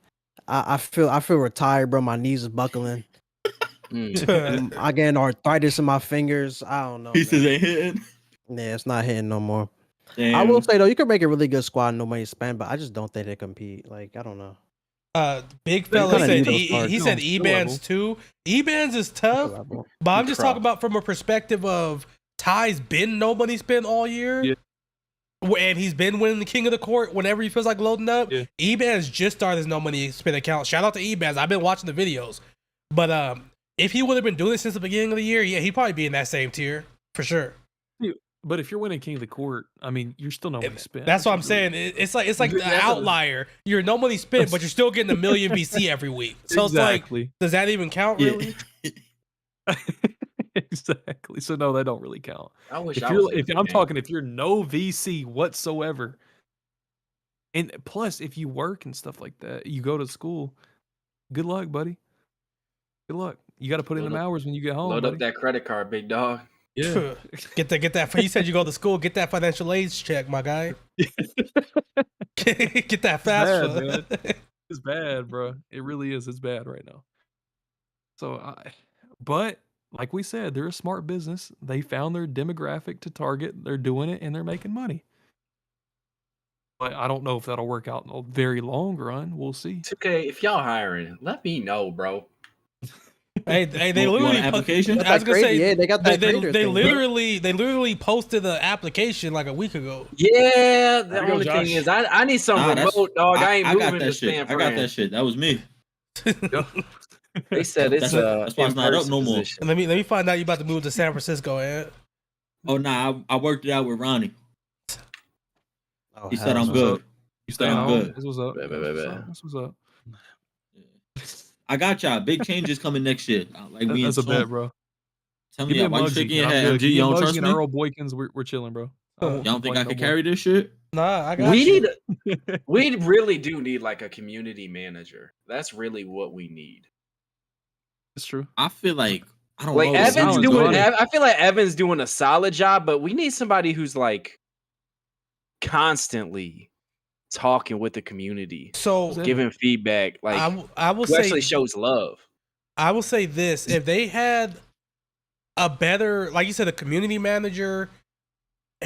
I feel retired, bro. My knees is buckling. I getting arthritis in my fingers. I don't know. pieces man. ain't hitting. Yeah, it's not hitting no more. Damn. I will say though, you could make a really good squad, no money spent, but I just don't think they compete. Like, I don't know. Big They fella kinda said need those he cards. said No, E-Bands too. E-Bands is tough, Level. but I'm just Crap. talking about from a perspective of Ty's been no money spent all year. Yeah. And he's been winning the King of the Court whenever he feels like loading up. Yeah. E-Bands just started his no money spin account. Shout out to E-Bands. I've been watching the videos. But if he would have been doing this since the beginning of the year, yeah, he'd probably be in that same tier for sure. But if you're winning King of the Court, I mean, you're still no money spent. That's what I'm saying. It's like the That's a- outlier. You're no money spent, but you're still getting $1 million VC every week. So it's like, Exactly. does that even count? Yeah. Really? Exactly. So no, that don't really count. I wish If I you're, was in if the I'm game. talking, if you're no VC whatsoever, and plus if you work and stuff like that, you go to school. Good luck, buddy. Good luck. You got to put in Load them up- hours when you get home. Load buddy. up that credit card, big dog. Yeah. Get that. You said you go to school. Get that financial aid check, my guy. Get that fast bad, food. It's bad, bro. It really is. It's bad right now. So, but like we said, they're a smart business. They found their demographic to target. They're doing it and they're making money. But I don't know if that'll work out in a very long run. We'll see. 2K, if y'all hiring, let me know, bro. Hey, they You want literally an application? I was gonna say yeah, they got that creator they thing, bro. literally posted the application like a week ago. Yeah, the There you go, only thing Josh. is I need some Nah, that's- remote, dog. I ain't I moving got to that shit. San I got Fran. that shit. That was me. They said it's That's why it's not up in-person no more. position. Let me find out you about to move to San Francisco, Ed. Oh nah, I worked it out with Ronnie. Oh, He hell said I'm no. good. You staying I'm home? good. This was up. Bet, bet, This was bet, up. This was up. I got y'all. Big changes coming next year. Like we That's a bet, bro. Tell Give me me a why you Muggsy. shaking your I'm head, good. MG? Give me You a don't Muggsy trust and me? Earl Boykins, we're chilling, bro. Y'all don't think I can could carry this shit? Nah, I got We you. need we really do need like a community manager. That's really what we need. It's true. I feel like I don't Like know. Evan's sounds doing good. I feel like Evan's doing a solid job, but we need somebody who's like constantly talking with the community, So giving feedback, like I will who actually say shows love. I will say this: if they had a better, like you said, a community manager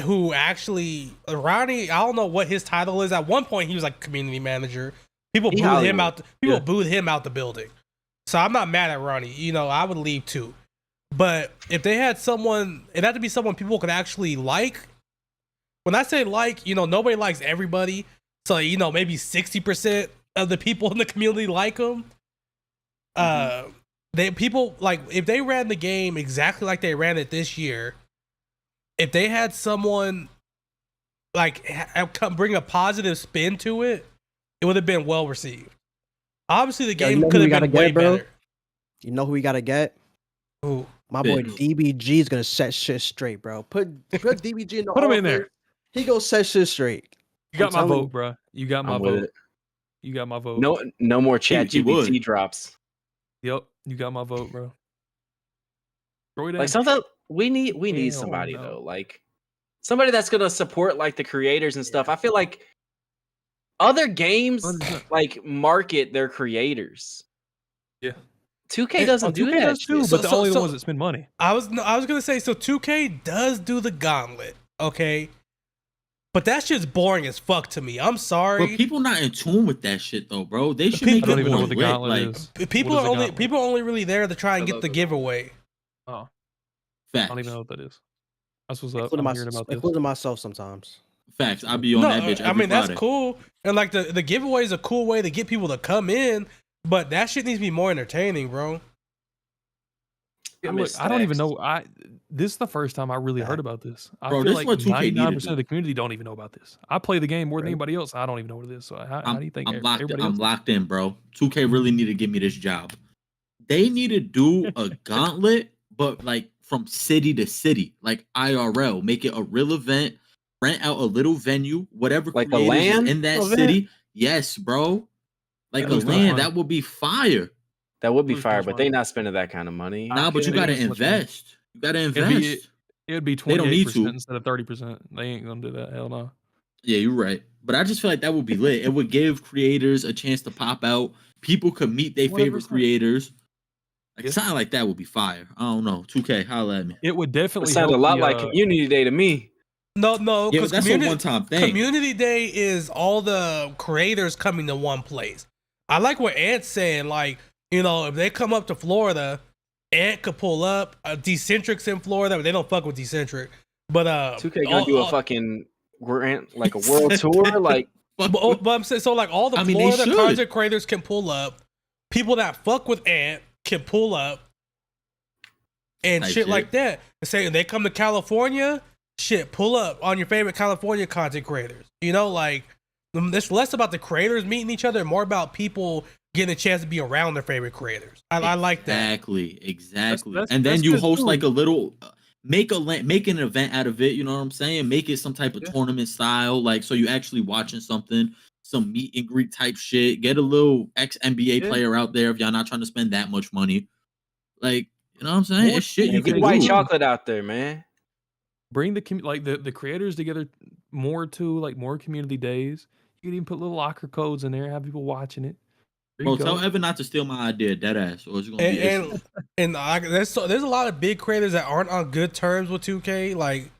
who actually Ronnie, I don't know what his title is. At one point, he was like community manager. People He booed him Hollywood. out. People Yeah. booed him out the building. So I'm not mad at Ronnie. You know, I would leave too. But if they had someone, it had to be someone people could actually like. When I say like, you know, nobody likes everybody. So, you know, maybe 60% of the people in the community like him. People like, if they ran the game exactly like they ran it this year, if they had someone like bring a positive spin to it, it would have been well received. Obviously, the Yo, you game know could who have we gotta been way get, bro? better. You know who we gotta get? Ooh. My boy Big. DBG is gonna set shit straight, bro. Put DBG in the Put him in office, there. He gonna set shit straight. You got I'm my telling vote, you. bro. You got my I'm with vote. it. You got my vote. No more chat he would. GPT drops. Yep. You got my vote, bro. Throw it in. Like sometimes we need Hell somebody no. though, like somebody that's gonna support like the creators and stuff. I feel like other games 100%. like market their creators. Yeah. 2K doesn't Oh, do 2K that does too, shit. but the So- only so- ones that spend money. I was gonna say, so 2K does do the gauntlet, okay, but that shit's boring as fuck to me. I'm sorry. But people not in tune with that shit though, bro. They should People- make I don't it even know more what the lit. gauntlet Like, is. People What are is the only gauntlet? people are only really there to try and I get love the the giveaway. Oh. I don't even know what that is. That's what's up. I'm hearing about this. Including myself sometimes. Facts. I'll be on that bitch every I mean, Friday. that's cool. And like the giveaway is a cool way to get people to come in, but that shit needs to be more entertaining, bro. Yeah, look, I don't even know. This is the first time I really heard about this. I Bro, feel this like is what 2K needed 99% to of the community don't even know about this. I play the game more than anybody else. I don't even know what it is. So how do you think everybody else? I'm locked in, bro. 2K really need to give me this job. They need to do a gauntlet, but like from city to city, like IRL. Make it a real event. Rent out a little venue, whatever Like a creators is LAN in that event? city. Yes, bro. Like a Who's gonna LAN, fund? that would be fire. That would be Who's fire, gonna but fund they it? not spending that kind of money. Nah, but you they gotta ain't spending money. invest. You gotta It'd invest. be They don't need 28% to. instead of 30%. They ain't gonna do that. Hell no. Yeah, you're right. But I just feel like that would be lit. It would give creators a chance to pop out. People could meet their favorite 100%. creators. Like Yeah. something like that would be fire. I don't know. 2K, holla at me. It would It definitely sounds help a lot the, like Community Day to me. No, Yeah, because but that's a community, one-time thing. Community Day is all the creators coming to one place. I like what Ant's saying. Like, you know, if they come up to Florida, Ant could pull up. Decentric's in Florida, but they don't fuck with Decentric. But 2K gonna do a fucking like a world tour, like but I'm saying, so like all the I mean, they Florida should. content creators can pull up. People that fuck with Ant can pull up and Type shit shit. like that. And say they come to California, shit, pull up on your favorite California content creators. You know, like it's less about the creators meeting each other and more about people getting a chance to be around their favorite creators. I like that. Exactly. That's- And then that's you good host too. like a little make an event out of it, you know what I'm saying? Make it some type of Yeah. tournament style, like so you actually watching something, some meet and greet type shit. Get a little ex NBA Yeah. player out there if y'all not trying to spend that much money. Like, you know what I'm saying? More It's shit you people can get white do. chocolate out there, man. bring the creators together more to like more community days. You can even put little locker codes in there, have people watching it. There Bro, you go. tell Evan not to steal my idea, dead ass, or it's gonna be issues. And there's a lot of big creators that aren't on good terms with 2K. Like,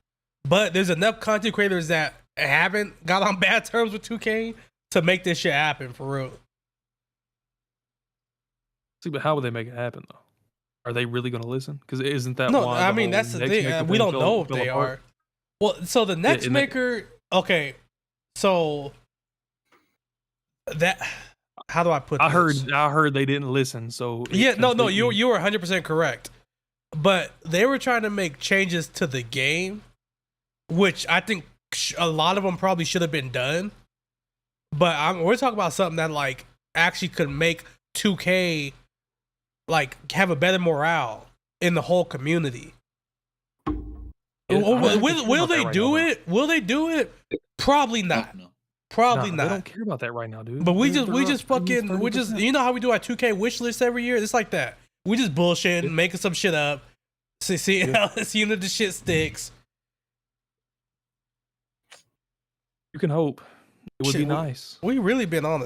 but there's enough content creators that haven't got on bad terms with 2K to make this shit happen for real. See, but how would they make it happen though? Are they really going to listen? Because isn't that No, why I the mean whole that's the Next thing. Maker We don't fell- know if fell they apart? are. Well, so the next and they- maker. Okay, so that. How do I put? I this? heard they didn't listen. So it Yeah, no, completely- you were 100% correct. But they were trying to make changes to the game, which I think a lot of them probably should have been done. But we're talking about something that like actually could make 2K like have a better morale in the whole community. Yeah, I don't think Will about that they right do now, it? Will they do it? Probably not. Fuck no. Probably Nah, not. They don't care about that right now, dude. But we They're just up 30, fucking, we just, 30%. you know how we do our 2K wish list every year? It's like that. We just bullshitting, making some shit up. See Yeah. seeing if the shit sticks. You can hope. It would Shit, be nice. We really been on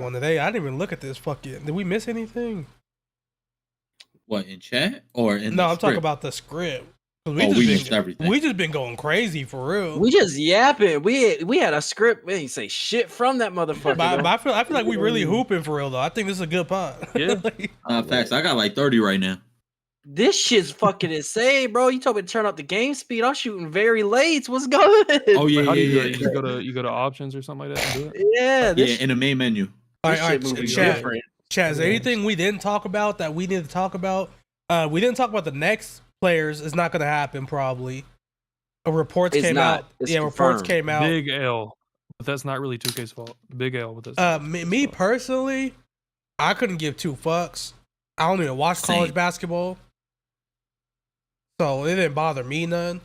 one today. I didn't even look at this fucking. Did we miss anything? What, in chat or in No, the I'm talking script? about the script. 'Cause Oh, we missed been, everything. we just been going crazy for real. We just yapping. We had a script. We ain't say shit from that motherfucker. But though. I feel like we really hooping for real though. I think this is a good pod. Yeah. Facts. I got like 30 right now. This shit's fucking insane, bro. You told me to turn up the game speed. I'm shooting very late. What's good? Oh yeah, How do you yeah, do it? yeah. You go to options or something like that and do it. Yeah, Yeah, this, in the main menu. all this right, shit moving chat. different. Chaz, is there anything we didn't talk about that we need to talk about? We didn't talk about the next players. It's not going to happen probably. Reports It's came not. out. It's Yeah, reports confirmed. came out. Big L, but that's not really 2K's fault. Big L, but that's not Me 2K's fault. personally, I couldn't give two fucks. I don't even watch college Same. basketball, so it didn't bother me none.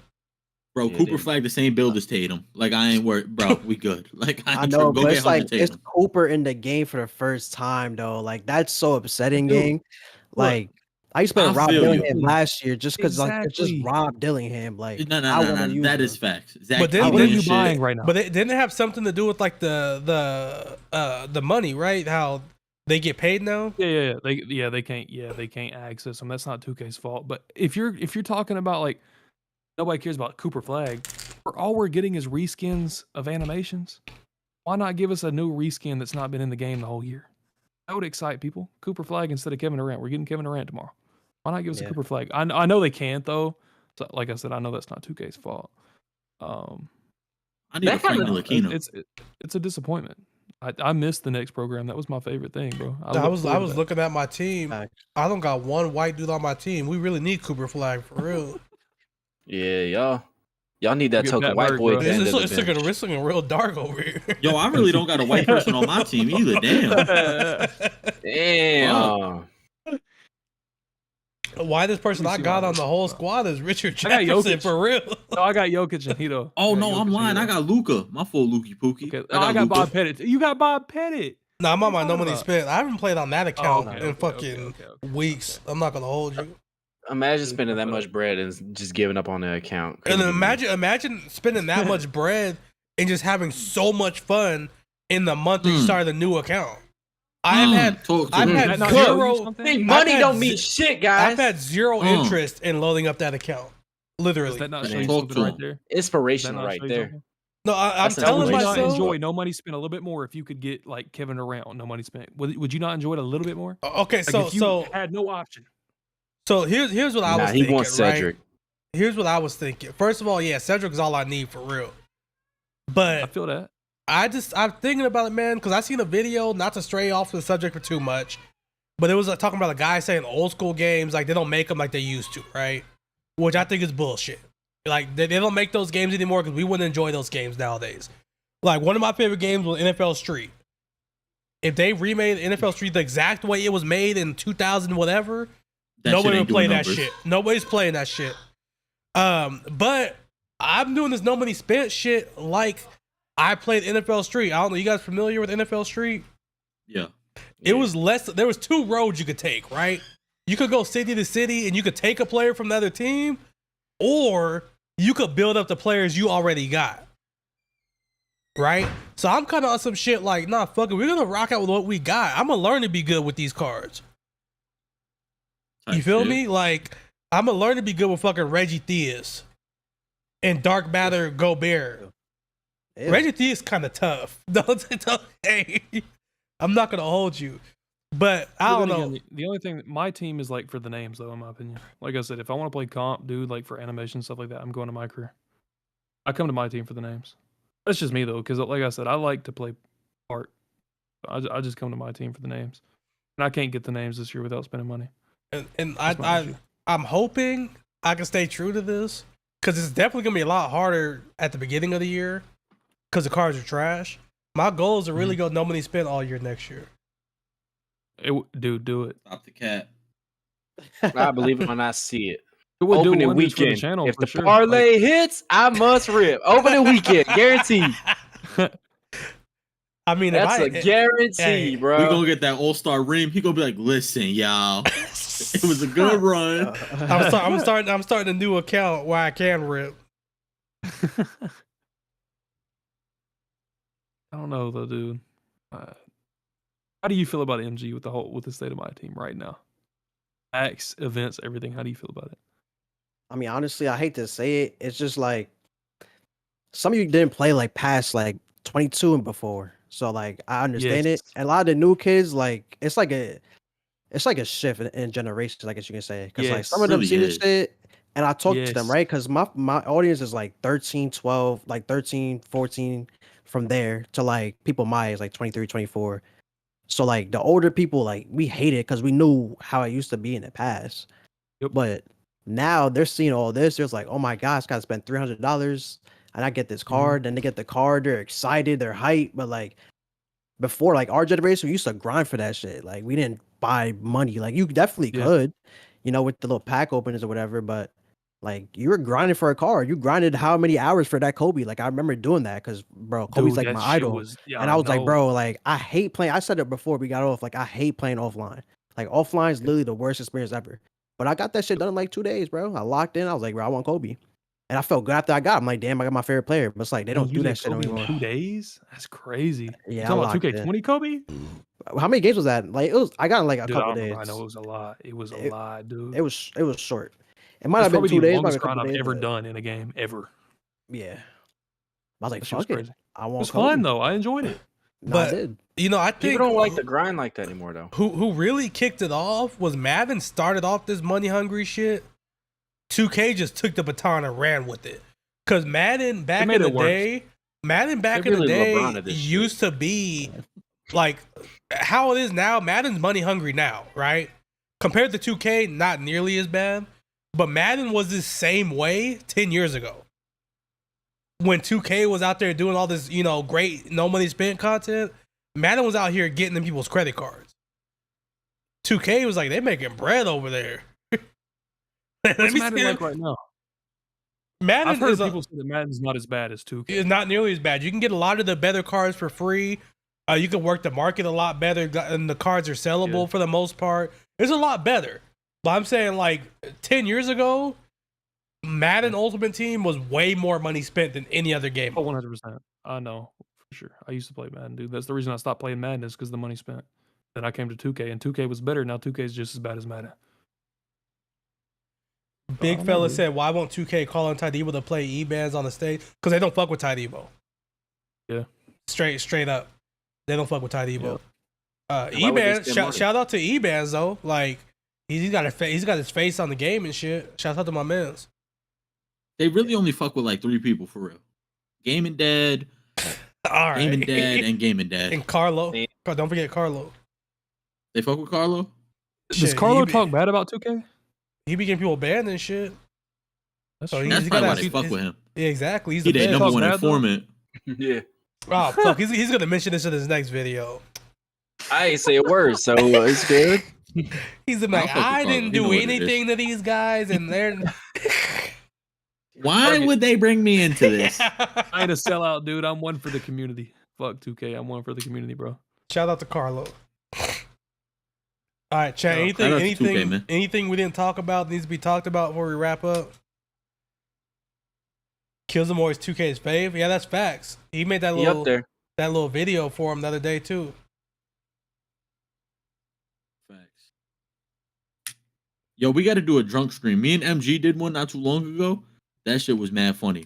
Bro, Yeah, Cooper dude. flagged the same build as Tatum. Like I ain't worried, bro. We good. Like I I ain't know, tripping. Go but get it's Hunter like it's Tatum. Cooper in the game for the first time though. Like that's so upsetting, Dude, gang. Like I used to play I with Rob feel you. Dillingham last year just because like it's just Exactly. Rob Dillingham. Like No, I wanna use that him. is facts. Zach, But then- What are then you shit. buying right now? But it didn't have something to do with like the money, right? How they get paid now. Yeah. They can't access them. That's not 2K's fault. But if you're talking about like nobody cares about Cooper Flag, all we're getting is reskins of animations. Why not give us a new reskin that's not been in the game the whole year? That would excite people. Cooper Flag instead of Kevin Durant. We're getting Kevin Durant tomorrow. Why not give us a Yeah. Cooper Flag? I know they can't though. So, like I said, I know that's not 2K's fault. I need a Frank Ntilikina. It's a disappointment. I missed the next program. That was my favorite thing, bro. I was looking at my team. I don't got one white dude on my team. We really need Cooper Flag for real. Yeah, y'all need that token white boy. It's looking real dark over here. Yo, I really don't got a white person on my team either. Damn. Wow. The whitest person I got on the whole squad is Richard Jefferson, for real. No, I got Jokic and Hito. Oh, no, I'm lying. I got Luka. My full Lukey Pookie. Okay. I got Bob Pettit. You got Bob Pettit. No, I'm on my no money spent. I haven't played on that account in fucking weeks. I'm not going to hold you. Imagine spending that much bread and just giving up on the account. And then imagine spending that much bread and just having so much fun in the month that you started a new account. I've had zero. Money don't mean shit, guys. I've had zero interest in loading up that account. Literally. Does that not show you something right there? Inspirational right there. Something? No, I'm telling myself. Would you not enjoy no money spent a little bit more if you could get like Kevin Durant, no money spent? Would you not enjoy it a little bit more? Okay, like so if you had no option. So here's what I was thinking. He wants Cedric. Right? Here's what I was thinking. First of all, yeah, Cedric is all I need for real. But I feel that. I'm thinking about it, man, because I seen a video, not to stray off the subject for too much, but it was talking about a guy saying old school games, like they don't make them like they used to, right? Which I think is bullshit. Like they don't make those games anymore because we wouldn't enjoy those games nowadays. Like one of my favorite games was NFL Street. If they remade NFL Street the exact way it was made in 2000 whatever, nobody would play that shit. Nobody's playing that shit. But I'm doing this no money spent shit like I played NFL Street. I don't know. You guys familiar with NFL Street? Yeah. It was less. There was two roads you could take, right? You could go city to city and you could take a player from the other team, or you could build up the players you already got. Right? So I'm kind of on some shit like, nah, fuck it. We're going to rock out with what we got. I'm going to learn to be good with these cards. You feel me? Like, I'm going to learn to be good with fucking Reggie Theus and Dark Matter Gobert. Ew. Reggie Theus is kind of tough. Hey, I'm not going to hold you. But I don't know. The only thing, my team is like for the names, though, in my opinion. Like I said, if I want to play comp, dude, like for animation, stuff like that, I'm going to my career. I come to my team for the names. That's just me, though, because like I said, I like to play art. I just come to my team for the names. And I can't get the names this year without spending money. And I'm hoping I can stay true to this, because it's definitely going to be a lot harder at the beginning of the year because the cards are trash. My goal is to really go no money spent all year next year. Dude, do it. Stop the cat. I believe it when I see it. Opening weekend. If the parlay hits, I must rip. Opening weekend, guaranteed. I mean, that's a guarantee, bro. We gonna get that all-star ring. He gonna be like, "Listen, y'all, it was a good run." I'm starting a new account where I can rip. I don't know though, dude. How do you feel about MG with the state of my team right now? Acts, events, everything. How do you feel about it? I mean, honestly, I hate to say it. It's just like some of you didn't play like past like 22 and before. So like I understand it. And a lot of the new kids, like it's like a shift in generations, I guess you can say. Because like some of them see this shit and I talk to them, right? Because my audience is like 13, 12, like 13, 14 from there to like people my age, like 23, 24. So like the older people, like we hate it because we knew how it used to be in the past. Yep. But now they're seeing all this. There's like, oh my gosh, gotta spend $300 and I get this card. Then they get the card, they're excited, they're hyped. But like before, like our generation, we used to grind for that shit. Like we didn't buy money. Like you definitely could, you know, with the little pack openers or whatever. But like you were grinding for a card. You grinded how many hours for that Kobe? Like I remember doing that because bro, Kobe's like my idol. And I was like, bro, like I hate playing. I said it before we got off. Like I hate playing offline. Like offline is literally the worst experience ever. But I got that shit done in like 2 days, bro. I locked in. I was like, bro, I want Kobe. And I felt good after I got him. Like, damn, I got my favorite player. But it's like they don't do that shit anymore. 2 days? That's crazy. Yeah, you talking about 2K20 Kobe? How many games was that? Like it was. I got in like a couple days. I know it was a lot. It was a lot, dude. It was short. It might have been 2 days. Longest grind I've ever done in a game ever. Yeah. I was like, fuck it. I want. It was fun though. I enjoyed it. But I did. You know, I think people don't like the grind like that anymore, though. Who really kicked it off was Madden. Started off this money hungry shit, 2K just took the baton and ran with it. Because Madden back in the day, used to be like how it is now. Madden's money hungry now, right? Compared to 2K, not nearly as bad. But Madden was the same way 10 years ago. When 2K was out there doing all this, great no money spent content, Madden was out here getting them people's credit cards. 2K was like, they're making bread over there. What's Madden like right now? Madden I've heard people say that Madden's not as bad as 2K. It's not nearly as bad. You can get a lot of the better cards for free. You can work the market a lot better, and the cards are sellable for the most part. It's a lot better. But I'm saying, like, 10 years ago, Madden Ultimate Team was way more money spent than any other game. Oh, 100%. I know, for sure. I used to play Madden, dude. That's the reason I stopped playing Madden is because the money spent. Then I came to 2K, and 2K was better. Now 2K is just as bad as Madden. Big fella said, why won't 2K call on Ty Debo to play E-Bands on the stage? Because they don't fuck with Ty Debo. Yeah. Straight up. They don't fuck with Ty Debo. E-Bands, shout out to E-Bands, though. Like, he's got his face on the game and shit. Shout out to my mans. They really only fuck with like 3 people for real. Gaming Dad, all right. Gaming Dad, and Gaming Dad. And Carlo. Don't forget Carlo. They fuck with Carlo? Does Carlo talk bad about 2K? He be getting people banned and shit. That's probably why they fuck with him. Yeah, exactly. He's the number one informant. Yeah. Oh, fuck. He's going to mention this in his next video. I ain't say a word, so it's good. He's like, I didn't do anything to these guys, and they're... Why would they bring me into this? I ain't a sellout, dude. I'm one for the community. Fuck 2K. I'm one for the community, bro. Shout out to Carlo. All right, chat. Anything we didn't talk about needs to be talked about before we wrap up? Killzone is 2K's fave. Yeah, that's facts. He made that little video for him the other day too. Facts. Yo, we got to do a drunk stream. Me and MG did one not too long ago. That shit was mad funny.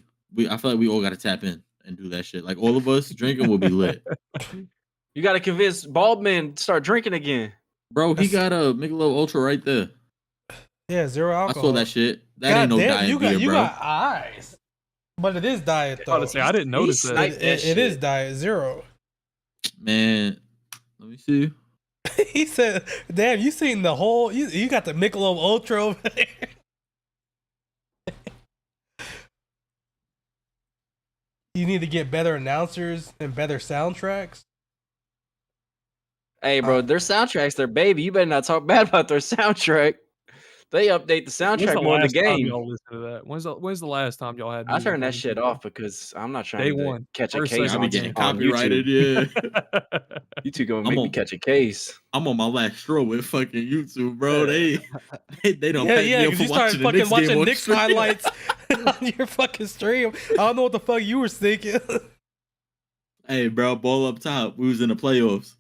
I feel like we all got to tap in and do that shit. Like all of us drinking will be lit. You got to convince Baldman to start drinking again. Bro, he got a Michelob Ultra right there. Yeah, 0 alcohol. I saw that shit. That ain't no diet beer, you bro. got eyes. But it is diet, though. I didn't notice that. It is diet, 0. Man, let me see. He said, damn, you seen the whole... You got the Michelob Ultra over there. You need to get better announcers and better soundtracks. Hey, bro, their soundtrack's their baby. You better not talk bad about their soundtrack. They update the soundtrack more in the game. Y'all listen to that? When's the last time y'all had? I turned that shit off because I'm not trying to catch a case. I'll be getting copyrighted. Yeah, you two gonna make me catch a case. I'm on my last straw with fucking YouTube, bro. They don't. Yeah, because you started fucking watching Knicks highlights on your fucking stream. I don't know what the fuck you were thinking. Hey, bro, ball up top. We was in the playoffs.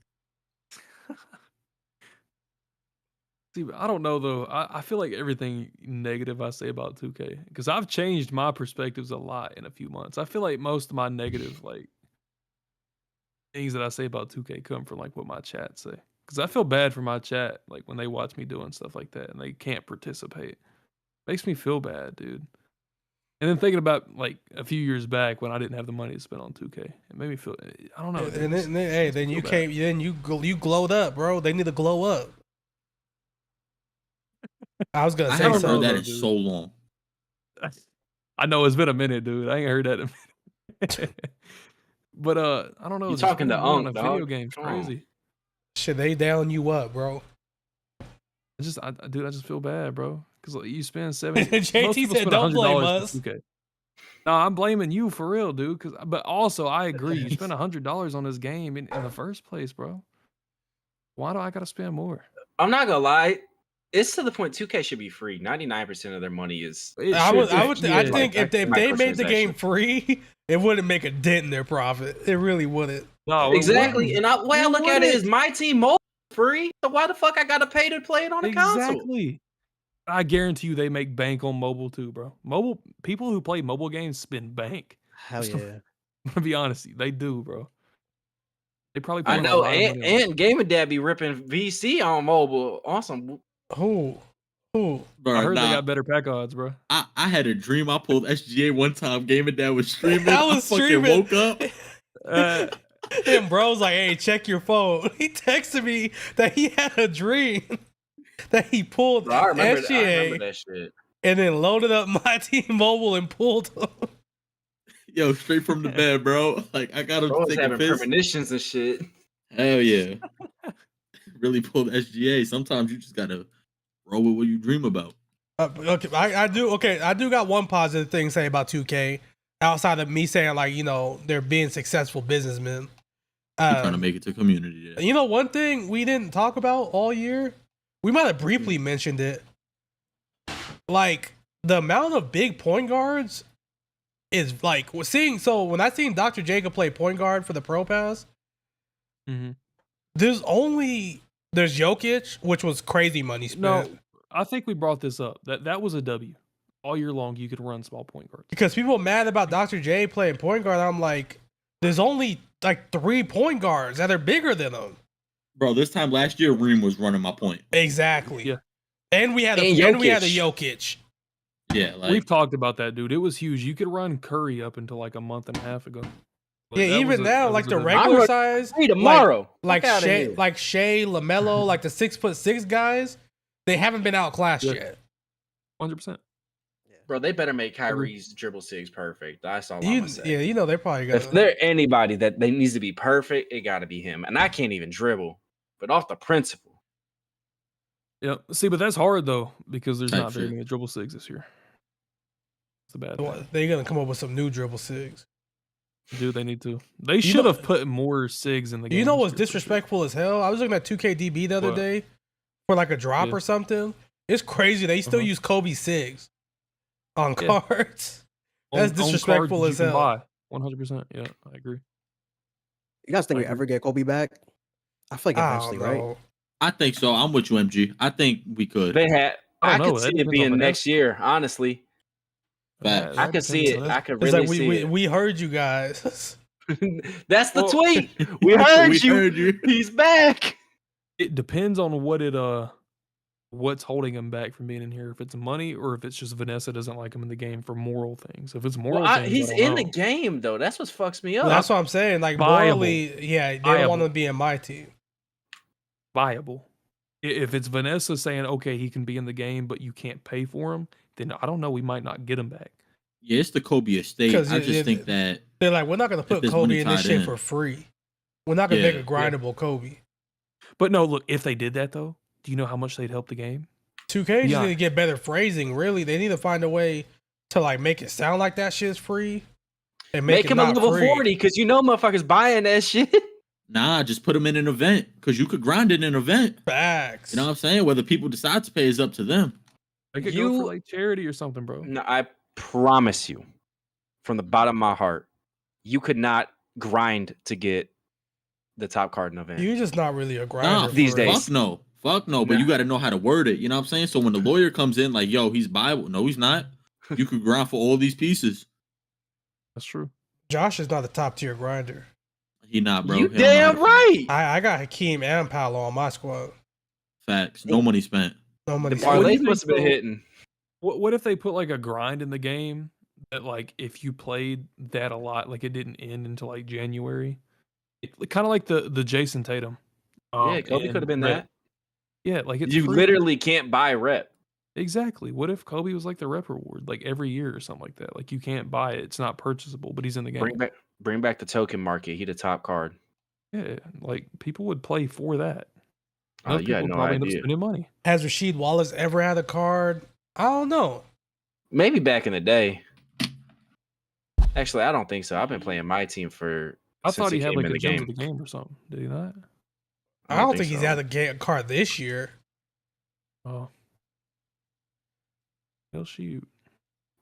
I don't know though. I feel like everything negative I say about 2K because I've changed my perspectives a lot in a few months. I feel like most of my negative things that I say about 2K come from like what my chat say because I feel bad for my chat like when they watch me doing stuff like that and they can't participate. Makes me feel bad, dude. And then thinking about like a few years back when I didn't have the money to spend on 2K, it made me feel. I don't know. And then you came. Then you glowed up, bro. They need to glow up. I was gonna say I haven't heard that in so long. I know it's been a minute, dude. I ain't heard that in a minute. But I don't know. You talking to Unk, dog? Video games, crazy. Shit, they down you up, bro. I just feel bad, bro. Because like, you spend $70. JT said, "Don't blame us." No, I'm blaming you for real, dude. But also, I agree. You spend $100 on this game in the first place, bro. Why do I gotta spend more? I'm not gonna lie. It's to the point 2K should be free. 99% of their money is. I think if they made the game free, it wouldn't make a dent in their profit. It really wouldn't. No, exactly. And the way I look at it is my team mobile free. So why the fuck I gotta pay to play it on a console? Exactly. I guarantee you they make bank on mobile too, bro. Mobile people who play mobile games spend bank. Hell yeah. To be honest, they do, bro. They probably. I know, and Gaming Dad be ripping VC on mobile. Awesome. Who? Ooh. Bro, I heard they nah, got better pack odds, bro. I had a dream. I pulled SGA one time. Game and Dad was streaming. I was fucking streaming. woke up. And bro's like, "Hey, check your phone." He texted me that he had a dream that he pulled Bro, I remember SGA that shit. and then loaded up my T-Mobile and pulled him. Yo, straight from the bed, bro. Like I got him Bro was take a having piss. premonitions and shit. Hell yeah. Really pulled SGA. Sometimes you just gotta roll with what you dream about. Okay, I do. Okay, I do got one positive thing to say about 2K outside of me saying like they're being successful businessmen. You're trying to make it to community. Day. You know, one thing we didn't talk about all year, we might have briefly mentioned it. Like the amount of big point guards is like we're seeing. So when I seen Dr. Jacob play point guard for the Pro Pass, there's Jokic, which was crazy money spent. No, I think we brought this up. That was a W. All year long, you could run small point guards. Because people are mad about Dr. J playing point guard. I'm like, there's only like 3 point guards that are bigger than him. Bro, this time last year, Reem was running my point. Exactly. Yeah. And we had a Jokic. Yeah, like We've talked about that, dude. It was huge. You could run Curry up until like a month and a half ago. Like, Yeah, that even was a- now, that like was the a- regular size, Hey, tomorrow. like Fuck outta Shea, here. like Shea, LaMelo, like the 6'6" guys, they haven't been outclassed Yeah. yet. 100%. Bro, they better make Kyrie's dribble 6 perfect. That's all I'm gonna say. Yeah, they're probably gonna. If there anybody that they needs to be perfect, it got to be him. And I can't even dribble, but off the principle. Yeah. See, but that's hard though because there's Type not very shit. many dribble sigs this year. It's a bad thing. They're gonna come up with some new dribble 6. Dude, they need to. They should have put more sigs in the game. You know what's this year, for sure. disrespectful as hell? I was looking at 2KDB the other What? day for like a drop Yeah. or something. It's crazy. They still use Kobe Sigs on Yeah. cards. On- That's on disrespectful cards as you can hell. buy. 100%. Yeah, I agree. You guys think I we agree. ever get Kobe back? I feel like I eventually, don't right? know. I think so. I'm with you, MG. I think we could. They had. I I don't know, could that see it depends on being finesse. next year. Honestly, Facts. I could see it. I could It's really like see it. we heard you guys. That's the Well- tweet. We heard We you. heard you. He's back. It depends on what's holding him back from being in here. If it's money or if it's just Vanessa doesn't like him in the game for moral things. If it's moral Well, things, he's I don't in the know. game though. That's what fucks me up. That's what I'm saying. Like Viable. morally, yeah, they don't Viable. want to be in my team. Viable. If it's Vanessa saying, okay, he can be in the game, but you can't pay for him, then I don't know. We might not get him back. Yeah, it's the Kobe estate. 'Cause I it- just it- think that They're like, we're not gonna put there's Kobe money in this tied shit in. for free. We're not gonna Yeah, make a grindable Kobe. But no, look, if they did that though, do you know how much they'd help the game? 2K just Yeah. need to get better phrasing. Really, they need to find a way to like make it sound like that shit's free, and Make it him a not level free. 40 because you know motherfuckers buying that shit. nah, just put them in an event because you could grind in an event. Facts. You know what I'm saying? Whether people decide to pay is up to them. They could go You- for like charity or something, bro. No, I promise you, from the bottom of my heart, you could not grind to get the top card in the event. You're just not really a grinder Nah, these for it. days. Fuck no. But Nah. you got to know how to word it. You know what I'm saying? So when the lawyer comes in, like, yo, he's viable. No, he's not. You could grind for all these pieces. That's true. Josh is not a top tier grinder. He not, bro. You He don't know how damn to- right. I got Hakeem and Paolo on my squad. Facts. No money spent. No money. The What do parlay you think, must have been though? hitting. What if they put like a grind in the game that like if you played that a lot, like it didn't end until like January, kind of like the Jason Tatum. Yeah, Kobe and could have been Rep. that. Yeah, like it's You free. literally can't buy rep. Exactly. What if Kobe was like the rep reward, like every year or something like that? Like you can't buy it; it's not purchasable, but he's in the game. Bring back the token market. He the top card. Yeah, like people would play for that. Oh, Enough you people had would no probably end up idea. spending money. Has Rasheed Wallace ever had a card? I don't know. Maybe back in the day. Actually, I don't think so. I've been playing my team for. I since thought he had came like in a the Gems game. of the game or something. Did he not? I don't think he's so. had a card this year. Oh, he'll shoot.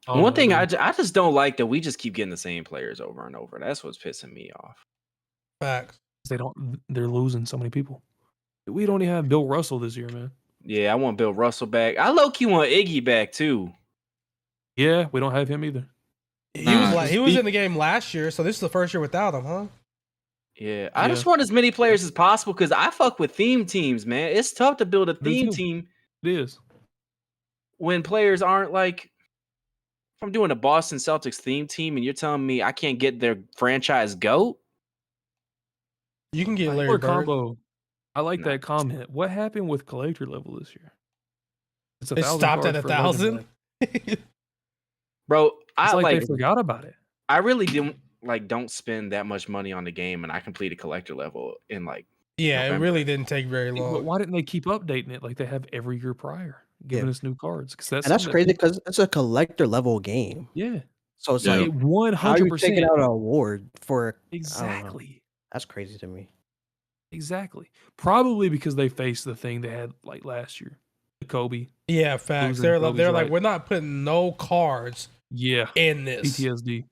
One thing I just don't like that we just keep getting the same players over and over. That's what's pissing me off. Facts. They're losing so many people. We don't even have Bill Russell this year, man. Yeah, I want Bill Russell back. I low key want Iggy back too. Yeah, we don't have him either. Nah, He was in the game last year, so this is the first year without him, huh? Yeah, I just want as many players as possible because I fuck with theme teams, man. It's tough to build a do theme too. team. It is. when players aren't like, if I'm doing a Boston Celtics theme team and you're telling me I can't get their franchise GOAT, You can get Or Larry Bird. combo. I like Nah. that comment. What happened with collector level this year? It's It stopped at 1,000. bro. It's I like like they forgot about it. I really don't spend that much money on the game, and I completed collector level in like Yeah, it November. really didn't take very But long. why didn't they keep updating it like they have every year prior, giving Yeah. us new cards? Because that's And that's something that crazy people- because it's a collector level game. yeah, So it's Yeah. like, it 100%. how are you taking out an award for? I don't know. Exactly. That's crazy to me. Exactly. Probably because they faced the thing they had like last year, the Kobe. Yeah, facts. Losing They're Kobe's like, right. we're not putting no cards Yeah, in this. PTSD.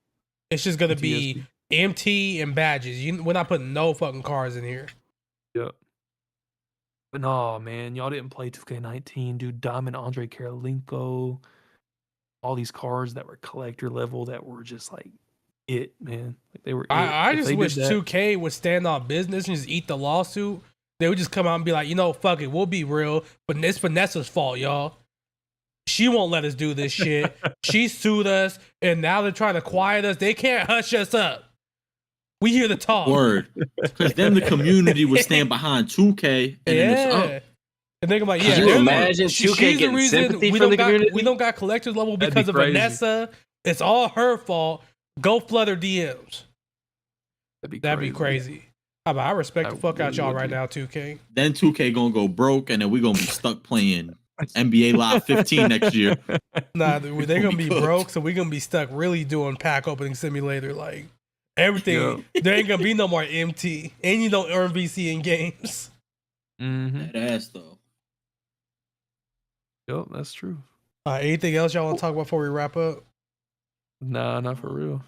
It's just gonna be PTSD. MT and badges. We're not putting no fucking cards in here. Yeah. But no, man, y'all didn't play 2K19, dude. Diamond Andre Karolinko, all these cards that were collector level that were just like it, man. Like they were. I If just they did wish that- 2K would stand on business and just eat the lawsuit. They would just come out and be like, fuck it, we'll be real, but it's Vanessa's fault, y'all. She won't let us do this shit. She sued us, and now they're trying to quiet us. They can't hush us up. We hear the talk. Word. Because then the community would stand behind 2K and then it's up. And they're like, Could yeah, you they're- imagine she's 2K the getting reason sympathy we from don't the got community? we don't got collector's level That'd because be of crazy. Vanessa. It's all her fault. Go flood her DMs. That'd be crazy. I respect the I fuck out really y'all would right do. now, 2K. Then 2K gonna go broke and then we gonna be stuck playing NBA Live 15 next year. Nah, they're We gonna be cooked. broke, so we're gonna be stuck really doing pack opening simulator, like everything. There ain't gonna be no more MT, and you don't earn VC in games. Mm-hmm. That ass though. Yep, that's true. Anything else y'all want to talk about before we wrap up? Nah, not for real.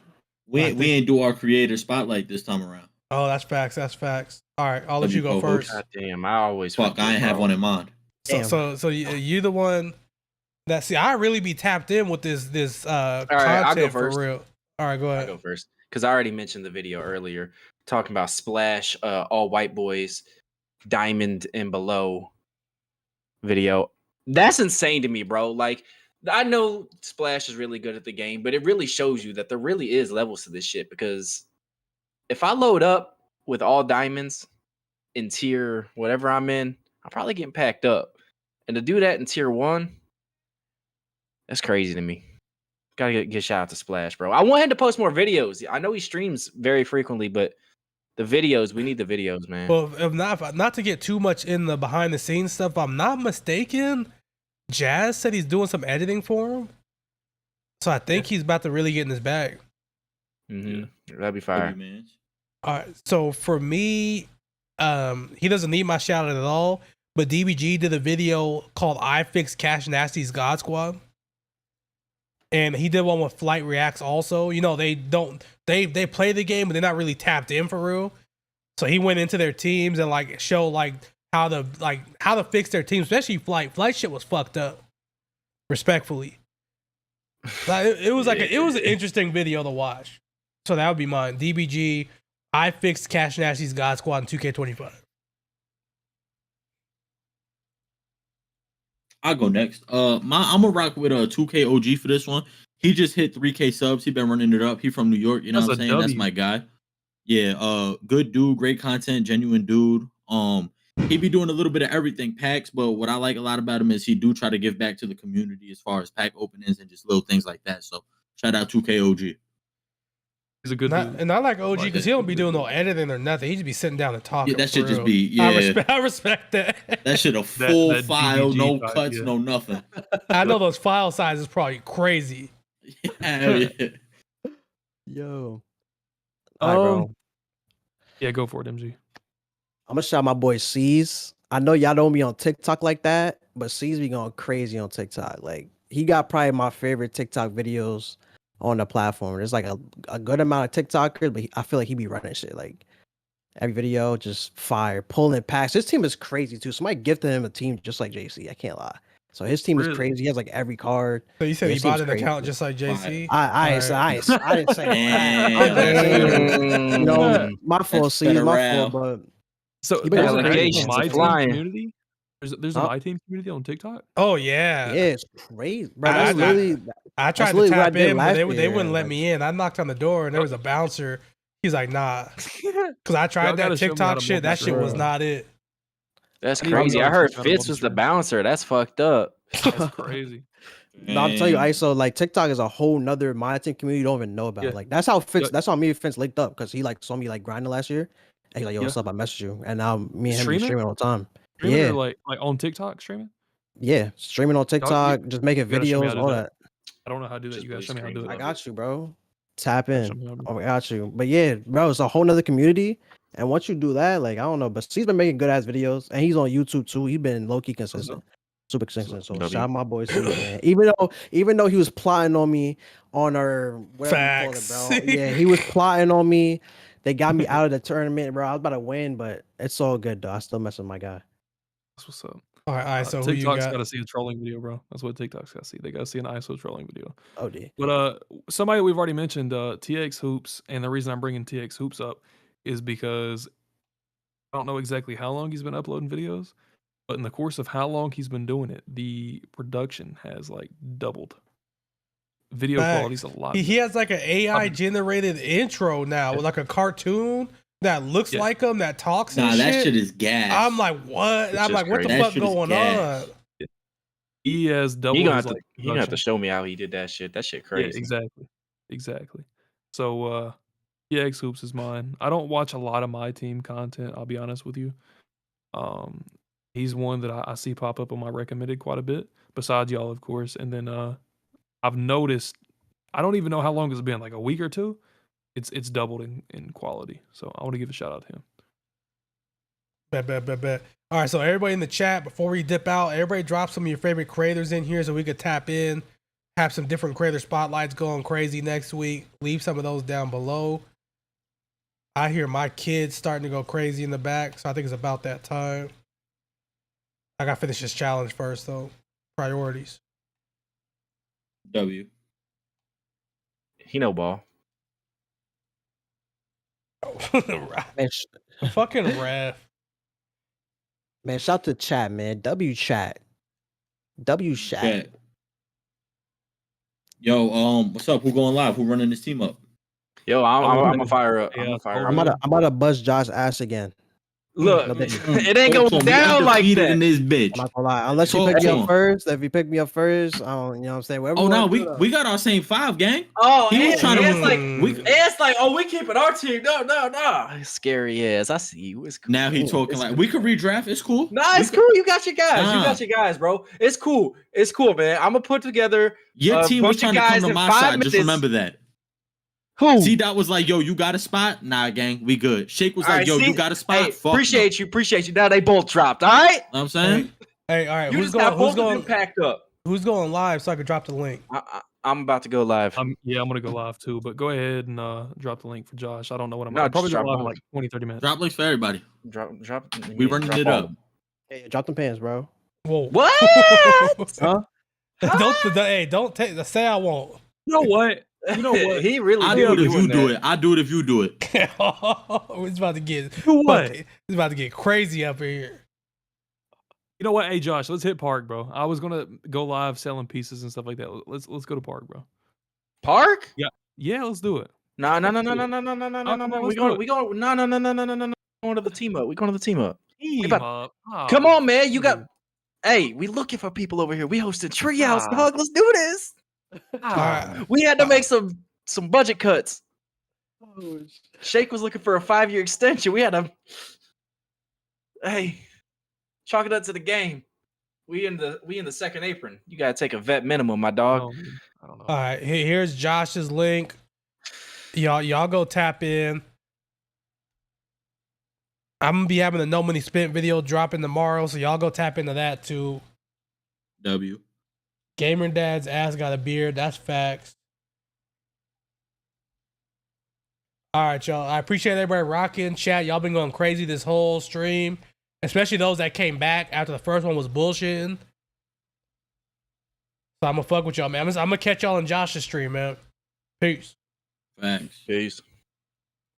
We I ain't, we think- ain't do our creator spotlight this time around. Oh, that's facts. That's facts. All right, I'll let Let you me go co-host. first. God damn, I always Fuck, forget, I ain't have bro. one in mind. So you the one that see I really be tapped in with this right, I'll content go for first. real. All right, go I'll ahead. go first because I already mentioned the video earlier talking about Splash, all white boys, diamond and below video. That's insane to me, bro. Like, I know Splash is really good at the game, but it really shows you that there really is levels to this shit. Because if I load up with all diamonds in tier whatever I'm in, I'm probably getting packed up. And to do that in tier 1, that's crazy to me. Gotta get shout out to Splash, bro. I want him to post more videos. I know he streams very frequently, but the videos, we need the videos, man. Well, if not to get too much in the behind the scenes stuff, if I'm not mistaken, Jazz said he's doing some editing for him. So I think he's about to really get in his bag. That'd be Love fire. you, man. All right. So for me, he doesn't need my shout out at all. But DBG did a video called "I Fixed Cash Nasty's God Squad," and he did one with Flight Reacts also. You know, they play the game, but they're not really tapped in for real. So he went into their teams and like show like how to fix their team, especially Flight. Flight shit was fucked up. Respectfully, like, it was like it was an interesting video to watch. So that would be mine. DBG, I Fixed Cash Nasty's God Squad in 2K25. I'll go next. I'm gonna rock with a 2K OG for this one. He just hit 3K subs. He been running it up. He from New York. You know That's what I'm a saying? That's W. my guy. Yeah. Good dude. Great content. Genuine dude. He be doing a little bit of everything packs, but what I like a lot about him is he do try to give back to the community as far as pack openings and just little things like that. So shout out 2K OG. He's a good dude. And I like OG Like because that. he don't be doing no editing or nothing. He just be sitting down and talking. Yeah, that for should just real. be I respect that. that shit a full that file, DBG no file, cuts, yeah. no nothing. I know those file sizes probably crazy. Hell yeah. Yo. All right, bro. Yeah, go for it, MG. I'm gonna shout my boy C's. I know y'all don't be on TikTok like that, but C's be going crazy on TikTok. Like he got probably my favorite TikTok videos on the platform. There's like a good amount of TikTokers, but I feel like he be running shit. Like every video, just fire, pulling packs. His team is crazy too. Somebody gifted him a team just like JC. I can't lie. So his team is Really? crazy. He has like every card. So you said Yeah, he it bought seems an crazy. account just like JC? I didn't say Damn. you know, my fault, That's C's, my better fault, but So You better there's a have guy allegations from my of team flying. community There's a My Team community on TikTok. Oh yeah. Yeah, it's crazy, bro. I- That's I- literally I tried to literally what I tap did in, but last they year, wouldn't let like- me in. I knocked on the door and there was a bouncer. He's like, nah. Because I tried Y'all gotta that show me how TikTok to shit. That shit was multi-screen. not it. That's I need to crazy. know I heard how to Fitz was the multi-stream. bouncer. That's fucked up. That's crazy. No, I'm telling you, Man. ISO, like TikTok is a whole nother My Team community you don't even know about. Yeah. Like that's how Fitz, Yeah. that's how me and Fitz linked up because he like saw me like grinding last year. And he's like, yo, what's up? I messaged you. And now me and him be Streaming? streaming all the time. Streaming Yeah. or like on TikTok streaming. Yeah. Streaming on TikTok, just making gotta show me how videos, to all do that. I don't know how to do that. Just You gotta blue show me how to do screens it. I of got you, bro. Tap Show in. me how to do it. Oh, I got you. But yeah, bro, it's a whole nother community. And once you do that, like I don't know, but he's been making good ass videos, and he's on YouTube too. He's been low key consistent, super consistent. So W. shout out my boy, Steve, man. Even though he was plotting on me on our whatever you call Facts. it, bro. Yeah, he was plotting on me. They got me out of the tournament, bro. I was about to win, but it's all good though. I still mess with my guy. That's what's up. All right, so who you TikTok's got? got to see a trolling video, bro. That's what TikTok's got to see. They got to see an ISO trolling video. Oh, D. But somebody we've already mentioned, TX Hoops, and the reason I'm bringing TX Hoops up is because I don't know exactly how long he's been uploading videos, but in the course of how long he's been doing it, the production has like doubled. Video Facts. quality's a lot. He has like an AI generated intro now with like a cartoon that looks Yeah. like him that talks and Nah, that shit. shit is gas. I'm like, what? It's I'm just like, what the crazy. That fuck shit is going gas. on? He has doubled. He gonna his, have to. like, He gonna have to production. show me how he did that shit. That shit Yeah, crazy. exactly. So TX Hoops is mine. I don't watch a lot of My Team content, I'll be honest with you. He's one that I see pop up on my recommended quite a bit, besides y'all, of course. And then I've noticed, I don't even know how long it's been, like a week or two. It's doubled in quality. So I want to give a shout out to him. Bet. All right, so everybody in the chat, before we dip out, everybody drop some of your favorite creators in here so we could tap in, have some different creator spotlights going crazy next week. Leave some of those down below. I hear my kids starting to go crazy in the back, so I think it's about that time. I gotta finish this challenge first, though. Priorities. W. He know ball. Man, Fucking ref. man, shout to chat, man. W chat. Chat. Yo, what's up? Who going live? Who running this team up? Yo, I'm Oh, gonna fire up. I'm yeah, gonna fire I'm up. about to bust Josh's ass again. Look, No, they- it ain't Talk going to him. We down like undefeated that. in this bitch. I'm not gonna lie. Unless you Talk pick me to up him. first. If you pick me up first, I don't, you know what I'm saying? Whatever Oh we no, wanna do, we got our same 5, gang. Oh, He was and trying to- it's like Mm. it's like, oh, we keeping our team. No. Scary ass. I see you. It's cool. Now he talking It's like cool. we could redraft. It's cool. Nah, it's We could- cool. You got your guys. You Nah. got your guys, bro. It's cool. It's cool, man. I'm gonna put together. Your A team was bunch of trying to come guys to in my 5 side. minutes. Just remember that. Who? C Dot was like, "Yo, you got a spot? Nah, gang, we good." Shake was All like, right, "Yo, see? you got a spot? Hey, Fuck appreciate you. Now they both dropped. All right. Know what I'm saying? Hey, all right, You who's just got going? both of them packed up. Who's going live so I can drop the link? I'm about to go live. I'm gonna go live too, but go ahead and drop the link for Josh. I don't know what I'm No, I'll probably just go drop live in both. like 20-30 minutes. Drop links for everybody. Drop. We running it all up. of them. Hey, drop them pants, bro. Whoa! What? Huh? Don't take. Say I won't. You know what? You know what? He really. I be do it if you doing do that. it. I do it if you do it. It's about to get. You know what? It's about to get crazy up in here. You know what? Hey Josh, let's hit Park, bro. I was gonna go live selling pieces and stuff like that. Let's go to Park, bro. Park? Yeah, let's do it. No. Come We on, going. let's do it. We going. No. Going to the team up. We going to the team up. Team about- up. Oh, Come on, man. You got. dude. Hey, we looking for people over here. We hosting Treehouse, Ah. dog. Let's do this. Alright. We had to make some budget cuts. Shake was looking for a 5-year extension. We had to. Hey, chalk it up to the game. We in the second apron. You gotta take a vet minimum, my dog. Oh, man. I don't know. All right, here's Josh's link. Y'all go tap in. I'm gonna be having a No Money Spent video dropping tomorrow, so y'all go tap into that too. W. Gamer Dad's ass got a beard. That's facts. All right, y'all. I appreciate everybody rocking. Chat, y'all been going crazy this whole stream, especially those that came back after the first one was bullshitting. So I'm gonna fuck with y'all, man. I'm gonna catch y'all in Josh's stream, man. Peace. Thanks. Peace.